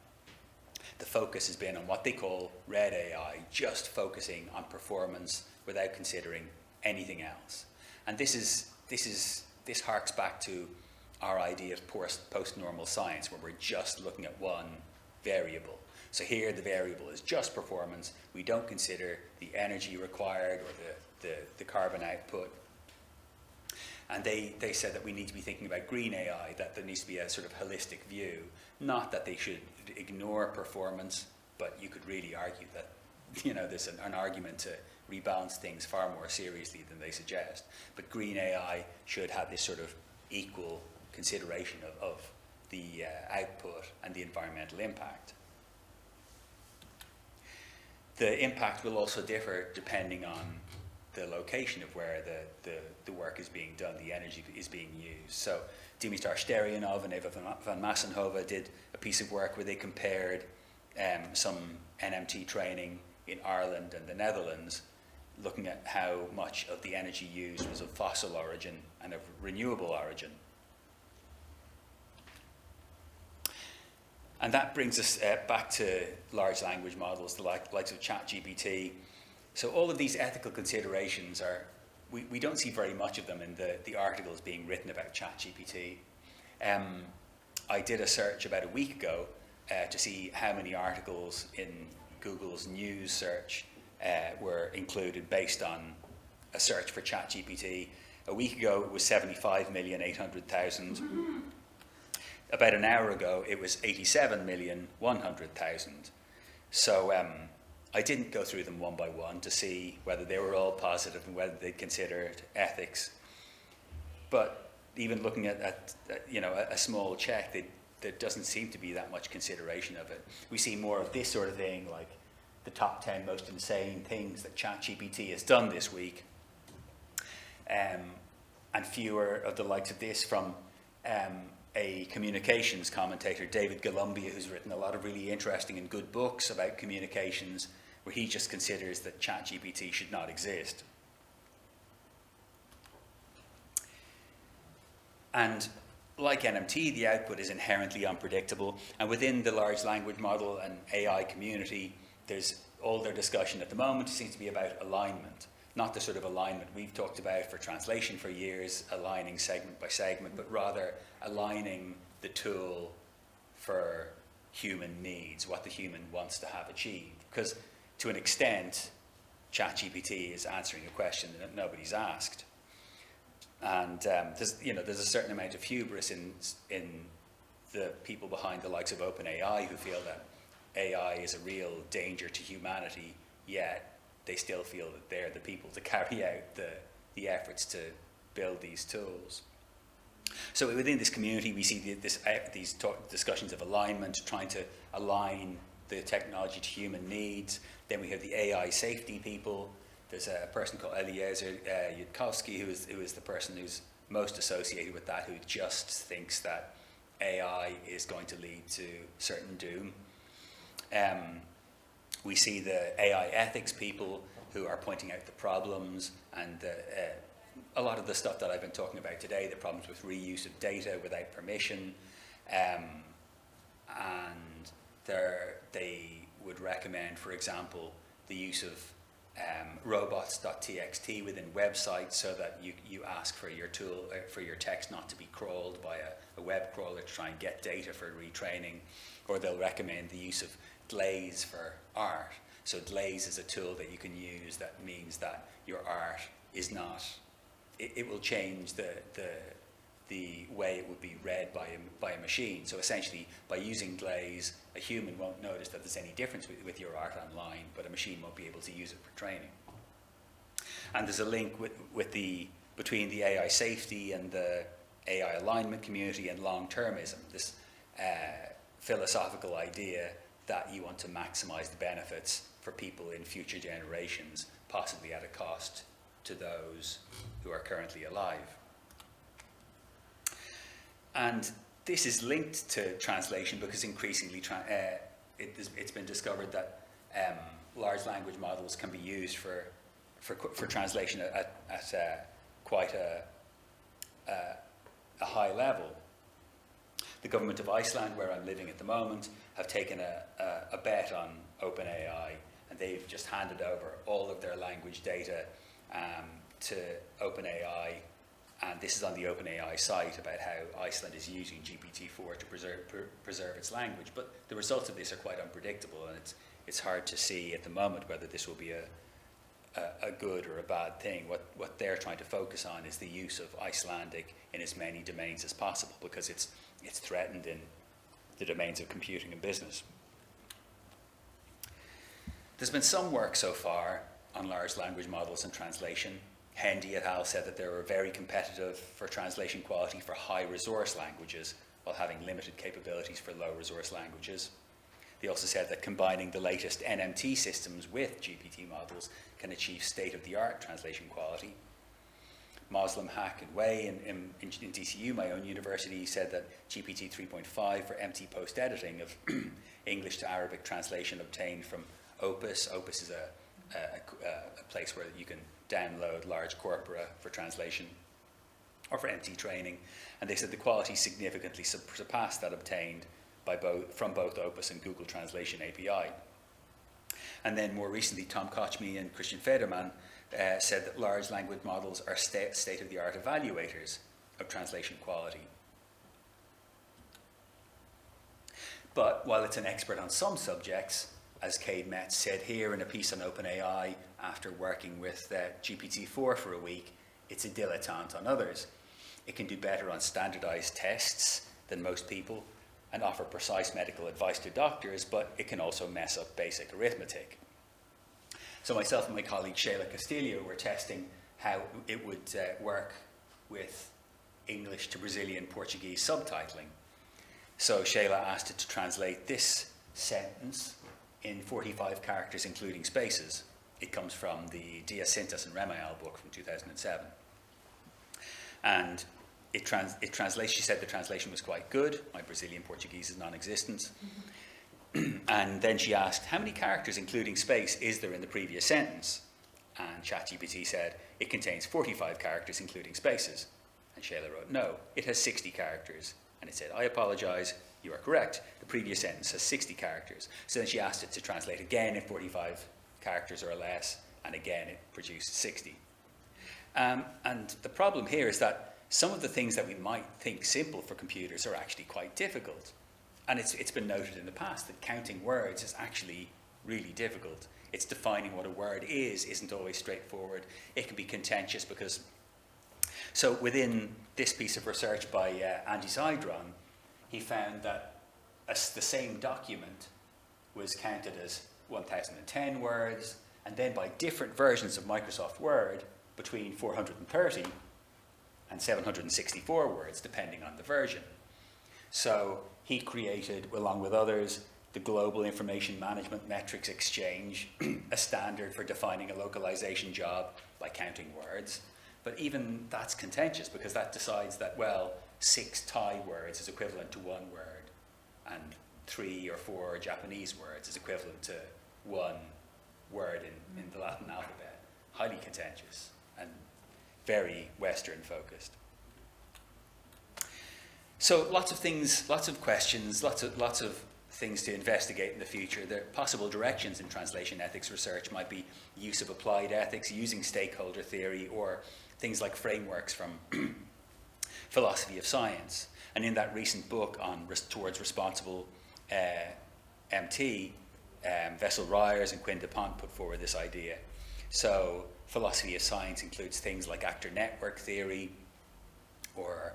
the focus has been on what they call red AI, just focusing on performance without considering anything else. And this harks back to our idea of post-normal science, where we're just looking at one variable. So here the variable is just performance. We don't consider the energy required or the carbon output. And they said that we need to be thinking about green AI, that there needs to be a sort of holistic view, not that they should ignore performance, but you could really argue that, there's an argument to rebalance things far more seriously than they suggest. But green AI should have this sort of equal consideration of the output and the environmental impact. The impact will also differ depending on the location of where the work is being done, the energy is being used. So Dimitar Sterianov and Eva van Massenhove did a piece of work where they compared some NMT training in Ireland and the Netherlands, looking at how much of the energy used was of fossil origin and of renewable origin. And that brings us back to large language models, the likes of ChatGPT. So all of these ethical considerations we don't see very much of them in the articles being written about ChatGPT. I did a search about a week ago to see how many articles in Google's news search were included based on a search for ChatGPT. A week ago it was 75,800,000. About an hour ago, it was 87,100,000. So I didn't go through them one by one to see whether they were all positive and whether they considered ethics. But even looking at a small check, there doesn't seem to be that much consideration of it. We see more of this sort of thing, like the top 10 most insane things that ChatGPT has done this week, and fewer of the likes of this from a communications commentator, David Golumbia, who's written a lot of really interesting and good books about communications, where he just considers that ChatGPT should not exist. And like NMT, the output is inherently unpredictable, and within the large language model and AI community, there's all their discussion at the moment seems to be about alignment, not the sort of alignment we've talked about for translation for years, aligning segment by segment, but rather aligning the tool for human needs, what the human wants to have achieved. Because to an extent, ChatGPT is answering a question that nobody's asked. And there's a certain amount of hubris in the people behind the likes of OpenAI who feel that AI is a real danger to humanity, yet they still feel that they're the people to carry out the efforts to build these tools. So within this community, we see these discussions of alignment, trying to align the technology to human needs. Then we have the AI safety people. There's a person called Eliezer Yudkowsky, who is the person who's most associated with that, who just thinks that AI is going to lead to certain doom. We see the AI ethics people who are pointing out the problems and a lot of the stuff that I've been talking about today, the problems with reuse of data without permission, and they would recommend, for example, the use of robots.txt within websites so that you ask for your tool, for your text not to be crawled by a web crawler to try and get data for retraining, or they'll recommend the use of glaze for art. So glaze is a tool that you can use that means that your art is not, it will change the way it would be read by a machine. So essentially, by using glaze, a human won't notice that there's any difference with your art online, but a machine won't be able to use it for training. And there's a link between the AI safety and the AI alignment community and long-termism, this philosophical idea that you want to maximize the benefits for people in future generations, possibly at a cost to those who are currently alive. And this is linked to translation because increasingly it's been discovered that large language models can be used for translation at quite a high level. The government of Iceland, where I'm living at the moment, have taken a bet on OpenAI, and they've just handed over all of their language data to OpenAI. And this is on the OpenAI site about how Iceland is using GPT-4 to preserve its language. But the results of this are quite unpredictable, and it's hard to see at the moment whether this will be a good or a bad thing. What they're trying to focus on is the use of Icelandic in as many domains as possible, because it's threatened in the domains of computing and business. There's been some work so far on large language models and translation. Hendy et al. Said that they were very competitive for translation quality for high resource languages while having limited capabilities for low resource languages. They also said that combining the latest NMT systems with GPT models can achieve state-of-the-art translation quality. Moslem Hack and Wei in DCU, my own university, said that GPT 3.5 for MT post-editing of English to Arabic translation obtained from Opus. Opus is a place where you can download large corpora for translation or for MT training, and they said the quality significantly surpassed that obtained from both Opus and Google Translation API. And then more recently, Tom Kochme and Christian Federman said that large language models are state-of-the-art evaluators of translation quality. But while it's an expert on some subjects, as Cade Metz said here in a piece on OpenAI after working with GPT-4 for a week, it's a dilettante on others. It can do better on standardized tests than most people and offer precise medical advice to doctors, but it can also mess up basic arithmetic. So myself and my colleague Shayla Castillo were testing how it would work with English to Brazilian Portuguese subtitling. So Shayla asked it to translate this sentence in 45 characters including spaces. It comes from the Dias Sintas and Remael book from 2007. And she said the translation was quite good. My Brazilian Portuguese is non-existent. And then she asked, how many characters including space is there in the previous sentence? And ChatGPT said, it contains 45 characters including spaces. And And Shayla wrote, no, it has 60 characters. And it said, I apologize, you are correct. The previous sentence has 60 characters. So then she asked it to translate again in 45 characters or less, and again it produced 60. And the problem here is that some of the things that we might think simple for computers are actually quite difficult. And it's been noted in the past that counting words is actually really difficult. It's defining what a word isn't always straightforward. It can be contentious because... So within this piece of research by Andy Zydron, he found that the same document was counted as 1,010 words, and then by different versions of Microsoft Word, between 430 and 764 words, depending on the version. So he created, along with others, the Global Information Management Metrics Exchange, a standard for defining a localization job by counting words. But even that's contentious because that decides that, well, 6 Thai words is equivalent to 1 word, and 3 or 4 Japanese words is equivalent to 1 word in the Latin alphabet. Highly contentious and very Western focused. So lots of things, lots of questions, lots of things to investigate in the future. The possible directions in translation ethics research might be use of applied ethics, using stakeholder theory, or things like frameworks from philosophy of science. And in that recent book on towards responsible MT, Vessel Ryers and Quinn DuPont put forward this idea. So philosophy of science includes things like actor network theory, or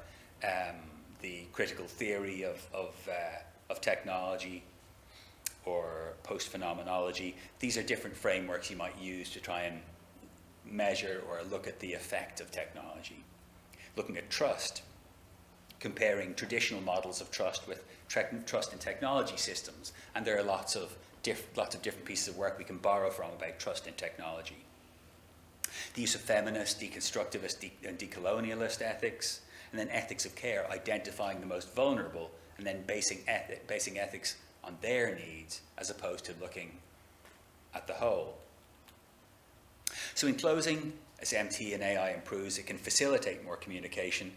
the critical theory of technology, or post-phenomenology. These are different frameworks you might use to try and measure or look at the effect of technology. Looking at trust, comparing traditional models of trust with trust in technology systems, and there are lots of different pieces of work we can borrow from about trust in technology. The use of feminist, deconstructivist, and decolonialist ethics, and then ethics of care, identifying the most vulnerable, and then basing ethics on their needs as opposed to looking at the whole. So in closing, as MT and AI improves, it can facilitate more communication,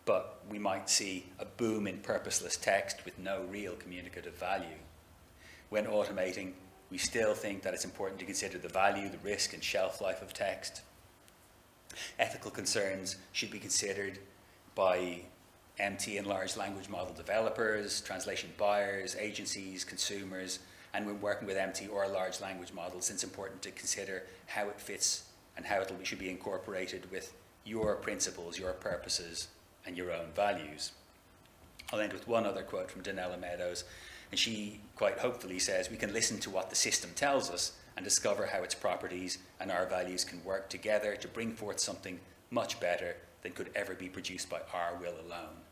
but we might see a boom in purposeless text with no real communicative value. When automating, we still think that it's important to consider the value, the risk, and shelf life of text. Ethical concerns should be considered by MT and large language model developers, translation buyers, agencies, consumers, and when working with MT or large language models, it's important to consider how it fits and how it should be incorporated with your principles, your purposes, and your own values. I'll end with one other quote from Donella Meadows, and she quite hopefully says, "We can listen to what the system tells us and discover how its properties and our values can work together to bring forth something much better than could ever be produced by our will alone."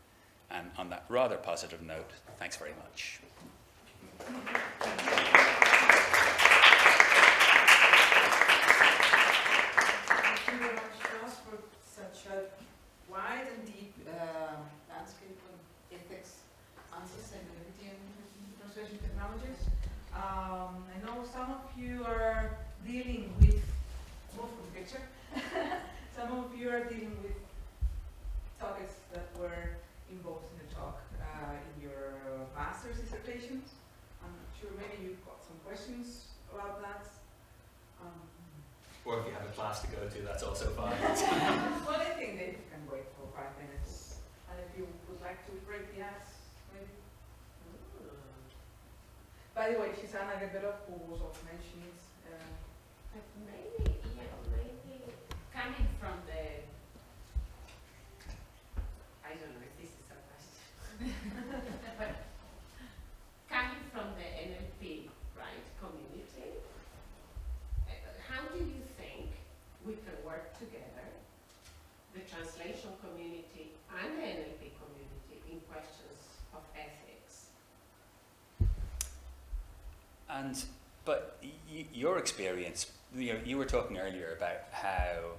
And on that rather positive note, thanks very much. Thank you very much, Charles, for such a wide and deep landscape of ethics and sustainability in translation technologies. I know some of you are dealing with, move from the picture, some of you are dealing with topics that were involved in the talk in your master's dissertations. I'm not sure, maybe you've got some questions about that. Or if you have a class to go to, that's also fine. Well, I think that you can wait for 5 minutes. And if you would like to break the ice, maybe. By the way, Susanna Gebero, who was also mentioned, Maybe coming from the, I don't know if this is a question, but coming from the NLP, right, community, how do you think we can work together, the translation community and the NLP community, in questions of ethics? But your experience, you were talking earlier about how,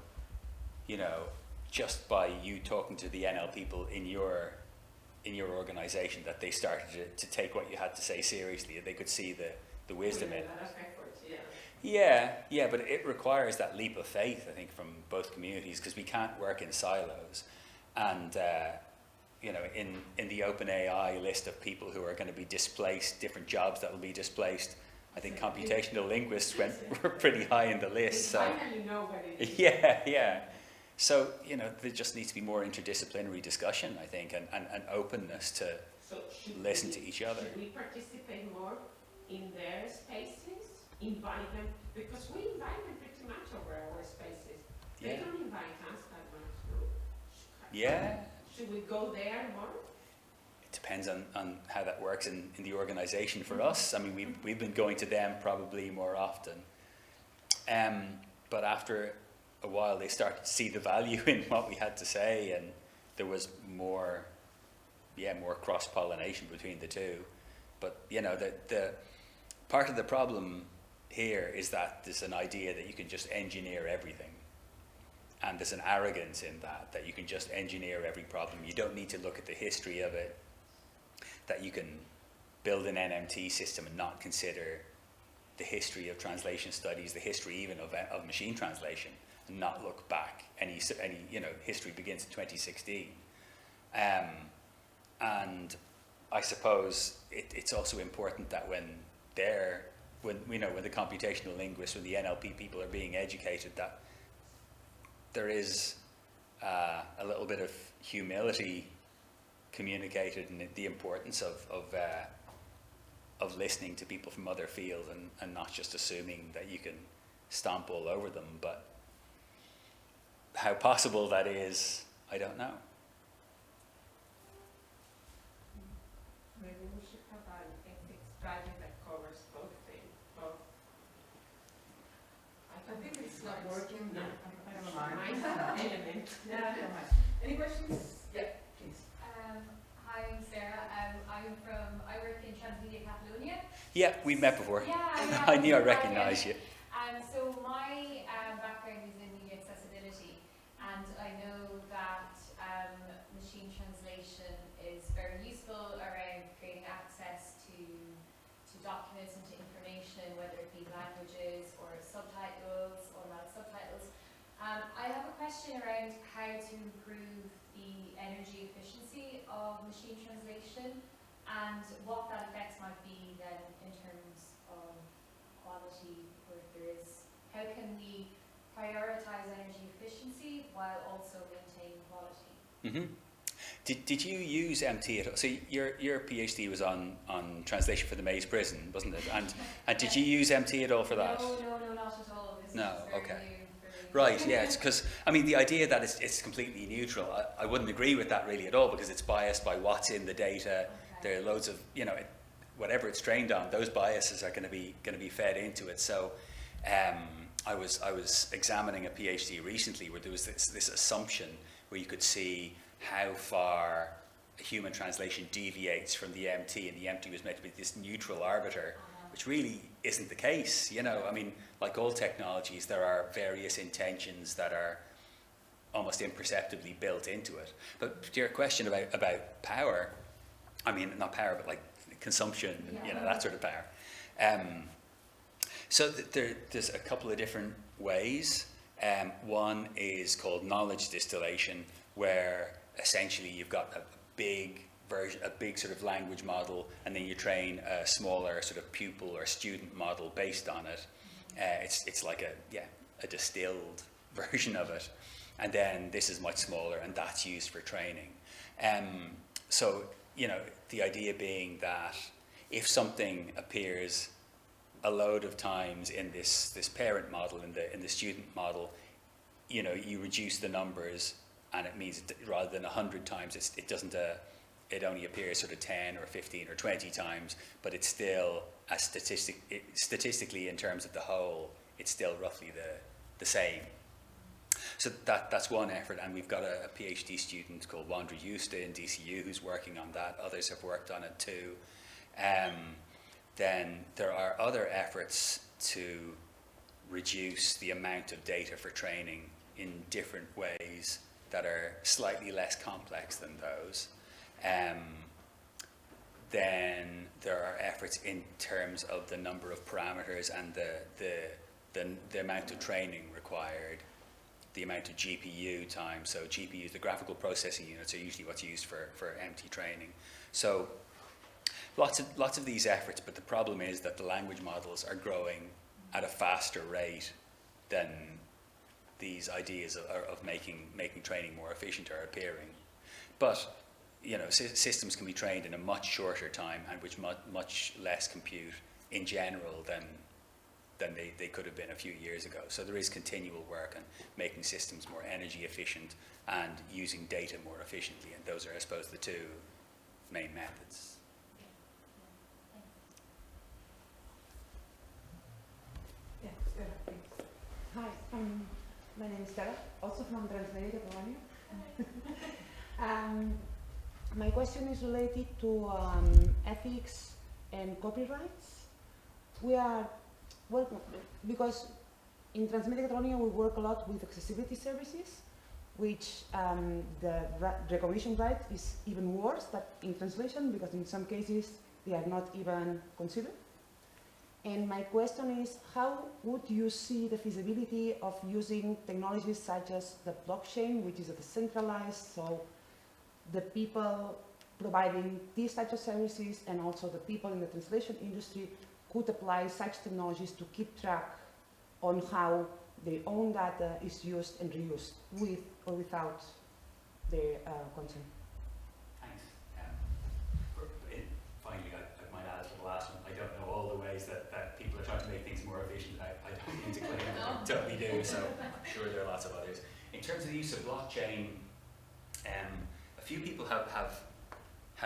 just by you talking to the NL people in your organization, that they started to take what you had to say seriously. They could see the wisdom in it. Yeah, but it requires that leap of faith, I think, from both communities, because we can't work in silos. And you know, in the OpenAI list of people who are going to be displaced, different jobs that will be displaced, I think computational linguists were pretty high in the list. So Finally know what it is. yeah. So, you know, there just needs to be more interdisciplinary discussion, I think, and openness to So listen to each other. Should we participate more in their spaces? Invite them, because we invite them pretty much over our spaces. They Yeah. don't invite us that much, no? Yeah. Should we go there more? It depends on how that works in the organisation for us. I mean, we've been going to them probably more often. But after a while, they started to see the value in what we had to say, and there was more cross-pollination between the two. But, you know, the part of the problem here is that there's an idea that you can just engineer everything. And there's an arrogance in that you can just engineer every problem. You don't need to look at the history of it, that you can build an NMT system and not consider the history of translation studies, the history even of machine translation, and not look back. Any you know, history begins in 2016. And I suppose it's also important that when the computational linguists, when the NLP people are being educated, that there is a little bit of humility communicated, and the importance of listening to people from other fields and not just assuming that you can stomp all over them. But how possible that is, I don't know. Maybe we should have an ethics strategy that covers both things, both. I think it's not working. No. I don't mind. Mine's an element. No, I don't mind. Any questions? Yeah, please. Hi, I'm Sarah. I work in Transmedia Catalonia. Yeah, we've met before. Yeah. I knew I recognised you. So my background is in media accessibility, and I know that machine translation is very useful around creating access to documents and to information, whether it be languages or subtitles, automatic subtitles. I have a question around how to improve the energy efficiency of machine translation and what that effects might be then in terms of quality, or if there is, how can we prioritize energy efficiency while also maintain quality? Mm-hmm. Did you use MT at all? So your PhD was on translation for the Maze Prison, wasn't it? And did you use MT at all for that? No, not at all. This No, is very okay. new for me. Right, yeah, it's because, I mean, the idea that it's completely neutral, I wouldn't agree with that really at all, because it's biased by what's in the data. Okay. There are loads of, you know, whatever it's trained on, those biases are going to be fed into it. So I was examining a PhD recently where there was this assumption where you could see how far a human translation deviates from the MT, and the MT was meant to be this neutral arbiter, which really isn't the case. You know, I mean, like all technologies, there are various intentions that are almost imperceptibly built into it. But to your question about power, I mean, not power, but like consumption, you know, that sort of power. So there's a couple of different ways. One is called knowledge distillation, where essentially you've got a big version, a big sort of language model, and then you train a smaller sort of pupil or student model based on it. It's like a distilled version of it, and then this is much smaller, and that's used for training. So you know, the idea being that if something appears a load of times in this parent model, in the student model, you know, you reduce the numbers, and it means rather than 100 times, it doesn't. It only appears sort of 10 or 15 or 20 times, but it's still statistically in terms of the whole, it's still roughly the same. So that's one effort, and we've got a PhD student called Wandra Eusta in DCU who's working on that. Others have worked on it too. Then there are other efforts to reduce the amount of data for training in different ways that are slightly less complex than those. Then there are efforts in terms of the number of parameters and the amount of training required the amount of GPU time. So GPUs, the graphical processing units, are usually what's used for MT training. So lots of these efforts, but the problem is that the language models are growing at a faster rate than these ideas of making training more efficient are appearing. But you know, systems can be trained in a much shorter time and with much less compute in general than they could have been a few years ago. So there is continual work on making systems more energy efficient and using data more efficiently, and those are, I suppose, the two main methods. Yeah, Stella, please. Hi, my name is Stella, also from Transmedia, Romania. My question is related to ethics and copyrights. We are, well, because in Transmedia Catalonia we work a lot with accessibility services, which the recognition right is even worse than in translation, because in some cases they are not even considered. And my question is, how would you see the feasibility of using technologies such as the blockchain, which is decentralized, so the people providing these types of services and also the people in the translation industry could apply such technologies to keep track on how their own data is used and reused with or without their consent? Thanks. Finally, I might add to the last one. I don't know all the ways that people are trying to make things more efficient. I don't mean to claim that they totally do, so I'm sure there are lots of others. In terms of the use of blockchain, a few people have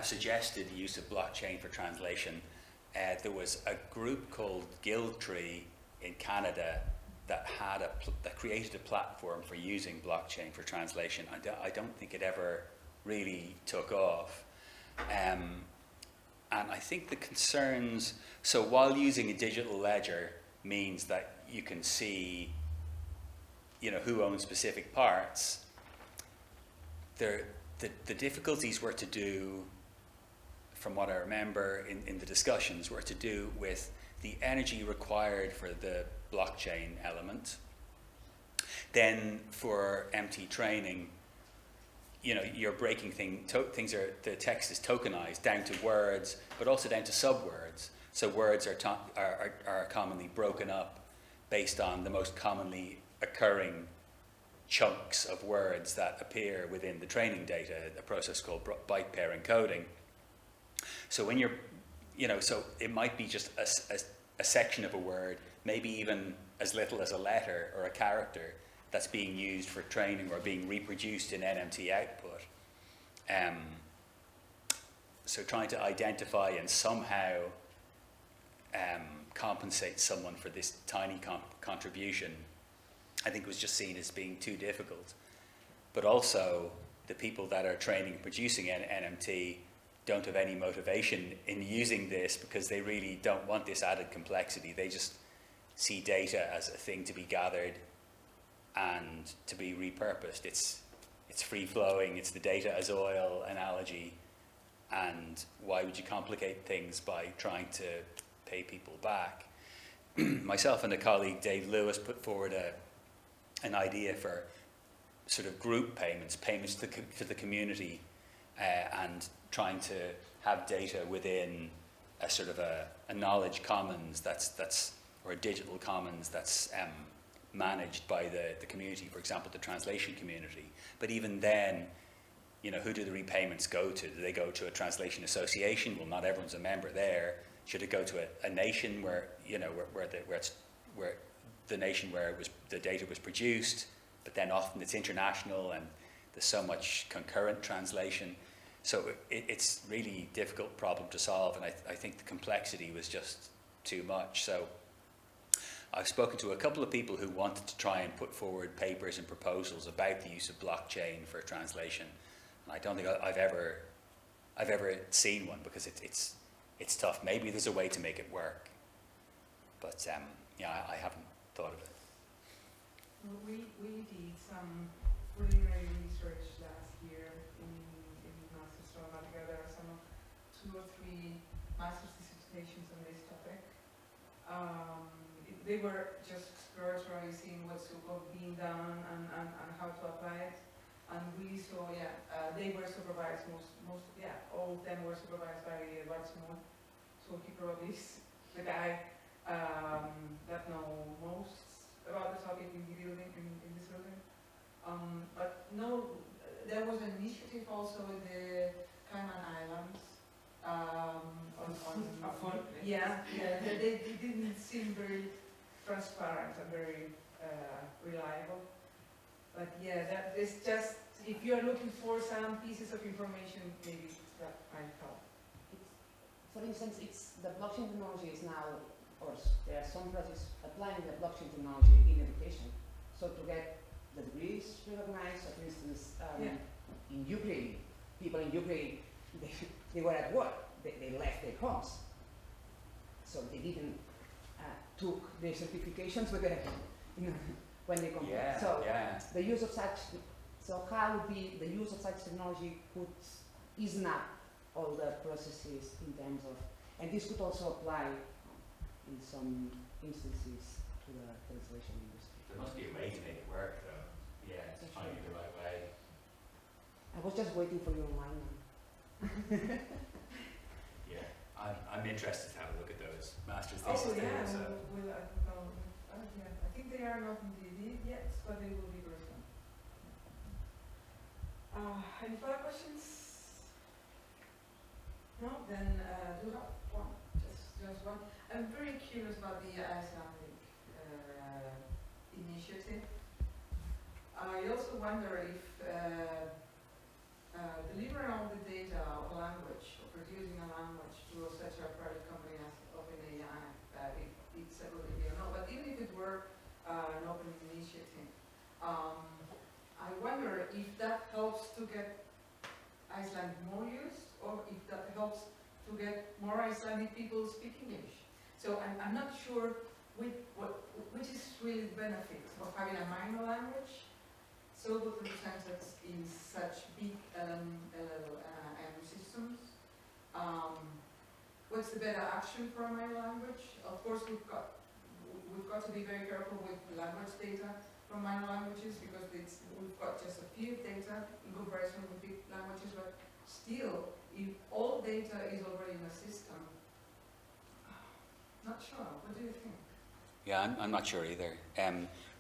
suggested the use of blockchain for translation. There was a group called Guildtree in Canada that created a platform for using blockchain for translation. I don't think it ever really took off. And I think the concerns, so while using a digital ledger means that you can see, you know, who owns specific parts, the difficulties were to do, from what I remember in the discussions, were to do with the energy required for the blockchain element. Then for MT training, you know, you're breaking things are, the text is tokenized down to words, but also down to subwords. So words are commonly broken up based on the most commonly occurring chunks of words that appear within the training data, a process called byte pair encoding. So when you're, you know, so it might be just a section of a word, maybe even as little as a letter or a character that's being used for training or being reproduced in NMT output. So trying to identify and somehow compensate someone for this tiny contribution, I think was just seen as being too difficult. But also, the people that are training and producing NMT don't have any motivation in using this because they really don't want this added complexity. They just see data as a thing to be gathered and to be repurposed. It's free-flowing, it's the data as oil analogy, and why would you complicate things by trying to pay people back? Myself and a colleague, Dave Lewis, put forward an idea for sort of group payments to the community, and trying to have data within a sort of a knowledge commons that's or a digital commons that's managed by the community, for example, the translation community. But even then, you know, who do the repayments go to? Do they go to a translation association? Well, not everyone's a member there. Should it go to a nation where, you know, where the nation where the data was produced, but then often it's international and there's so much concurrent translation. So it's really difficult problem to solve, and I think the complexity was just too much. So I've spoken to a couple of people who wanted to try and put forward papers and proposals about the use of blockchain for translation. And I don't think I've ever seen one, because it's tough. Maybe there's a way to make it work, but yeah, I haven't thought of it. Well, we did some preliminary research last year in Master's Program together, some of 2 or 3 master's dissertations on this topic. they were just exploratory, seeing what's being done and how to apply it. And we saw, they were supervised, all of them were supervised by Moorkens. So he probably is the guy that knows most about the topic in this building. But no, there was an initiative also in the Cayman Islands. They didn't seem very transparent and very reliable. But that is just, if you're looking for some pieces of information, maybe that might help. For instance, the blockchain technology is now, there are some projects applying the blockchain technology in education. So to get the degrees recognized, for instance, in Ukraine, people in Ukraine, they were at work, they left their homes. So they didn't took their certifications with them, when they come back. So the use of how would be the use of such technology could ease up all the processes in terms of, and this could also apply in some instances to the translation industry. There must be a way to make it work, though. Yeah, to find the right way. I was just waiting for you online now. I'm interested to have a look at those master's Oh, theses. yeah, So. I think they are not in DD yet, but they will be very soon. Any further questions? No? Then do you have one? Just one. I'm very curious about the Icelandic initiative. I also wonder if delivering all the data of language, or producing a language to such a private company as OpenAI, if it's a good idea or not. But even if it were an open initiative, I wonder if that helps to get Iceland more used, or if that helps to get more Icelandic people speak English. So I'm not sure which is really the benefit of having a minor language so good represented in such big LLM systems. What's the better action for a minor language? Of course, we've got to be very careful with language data from minor languages, because we've got just a few data in comparison with big languages, but still, if all data is already in a system, not sure. What do you think? Yeah, I'm not sure either.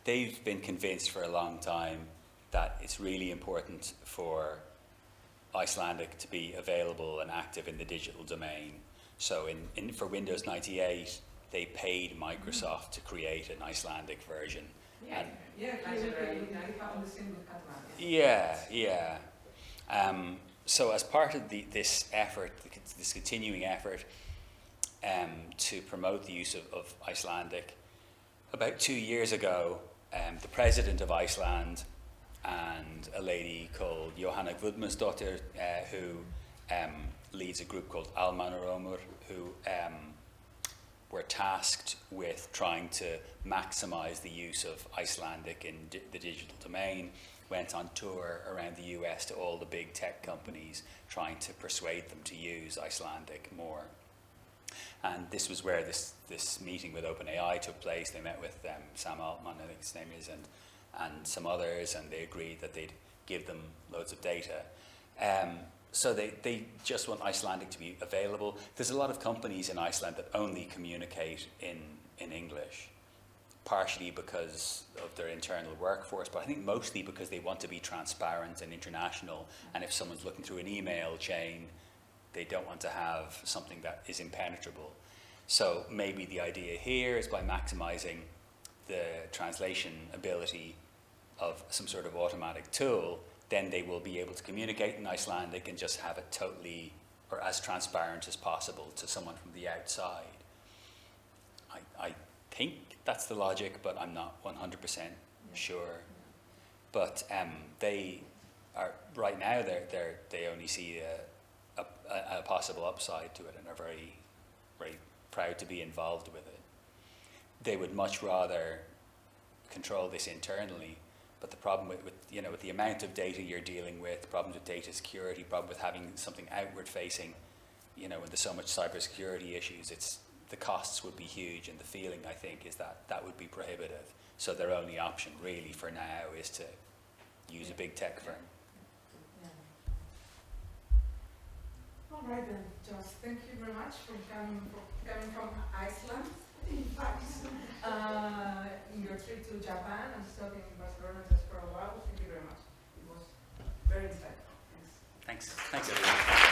They've been convinced for a long time that it's really important for Icelandic to be available and active in the digital domain. So for Windows 98, they paid Microsoft to create an Icelandic version. So as part of this effort, this continuing effort to promote the use of Icelandic, about 2 years ago, the president of Iceland and a lady called Jóhanna Guðmundsdóttir, who leads a group called Almannarómur, who were tasked with trying to maximize the use of Icelandic in the digital domain, went on tour around the US to all the big tech companies, trying to persuade them to use Icelandic more. And this was where this meeting with OpenAI took place. They met with Sam Altman, I think his name is, and some others, and they agreed that they'd give them loads of data. So they just want Icelandic to be available. There's a lot of companies in Iceland that only communicate in English, partially because of their internal workforce, but I think mostly because they want to be transparent and international. And if someone's looking through an email chain, they don't want to have something that is impenetrable. So maybe the idea here is by maximizing the translation ability of some sort of automatic tool, then they will be able to communicate in Icelandic and just have it totally or as transparent as possible to someone from the outside. I think that's the logic, but I'm not 100% sure. But they are right now. They only see a possible upside to it, and are very, very proud to be involved with it. They would much rather control this internally. But the problem with the amount of data you're dealing with, problems with data security, problem with having something outward facing, when there's so much cybersecurity issues, the costs would be huge, and the feeling, I think, is that that would be prohibitive. So their only option really for now is to use a big tech firm. All right then, Joss, thank you very much for coming from Iceland, in fact, in your trip to Japan and studying in Barcelona just for a while. Thank you very much. It was very insightful. Thanks. Thanks everyone.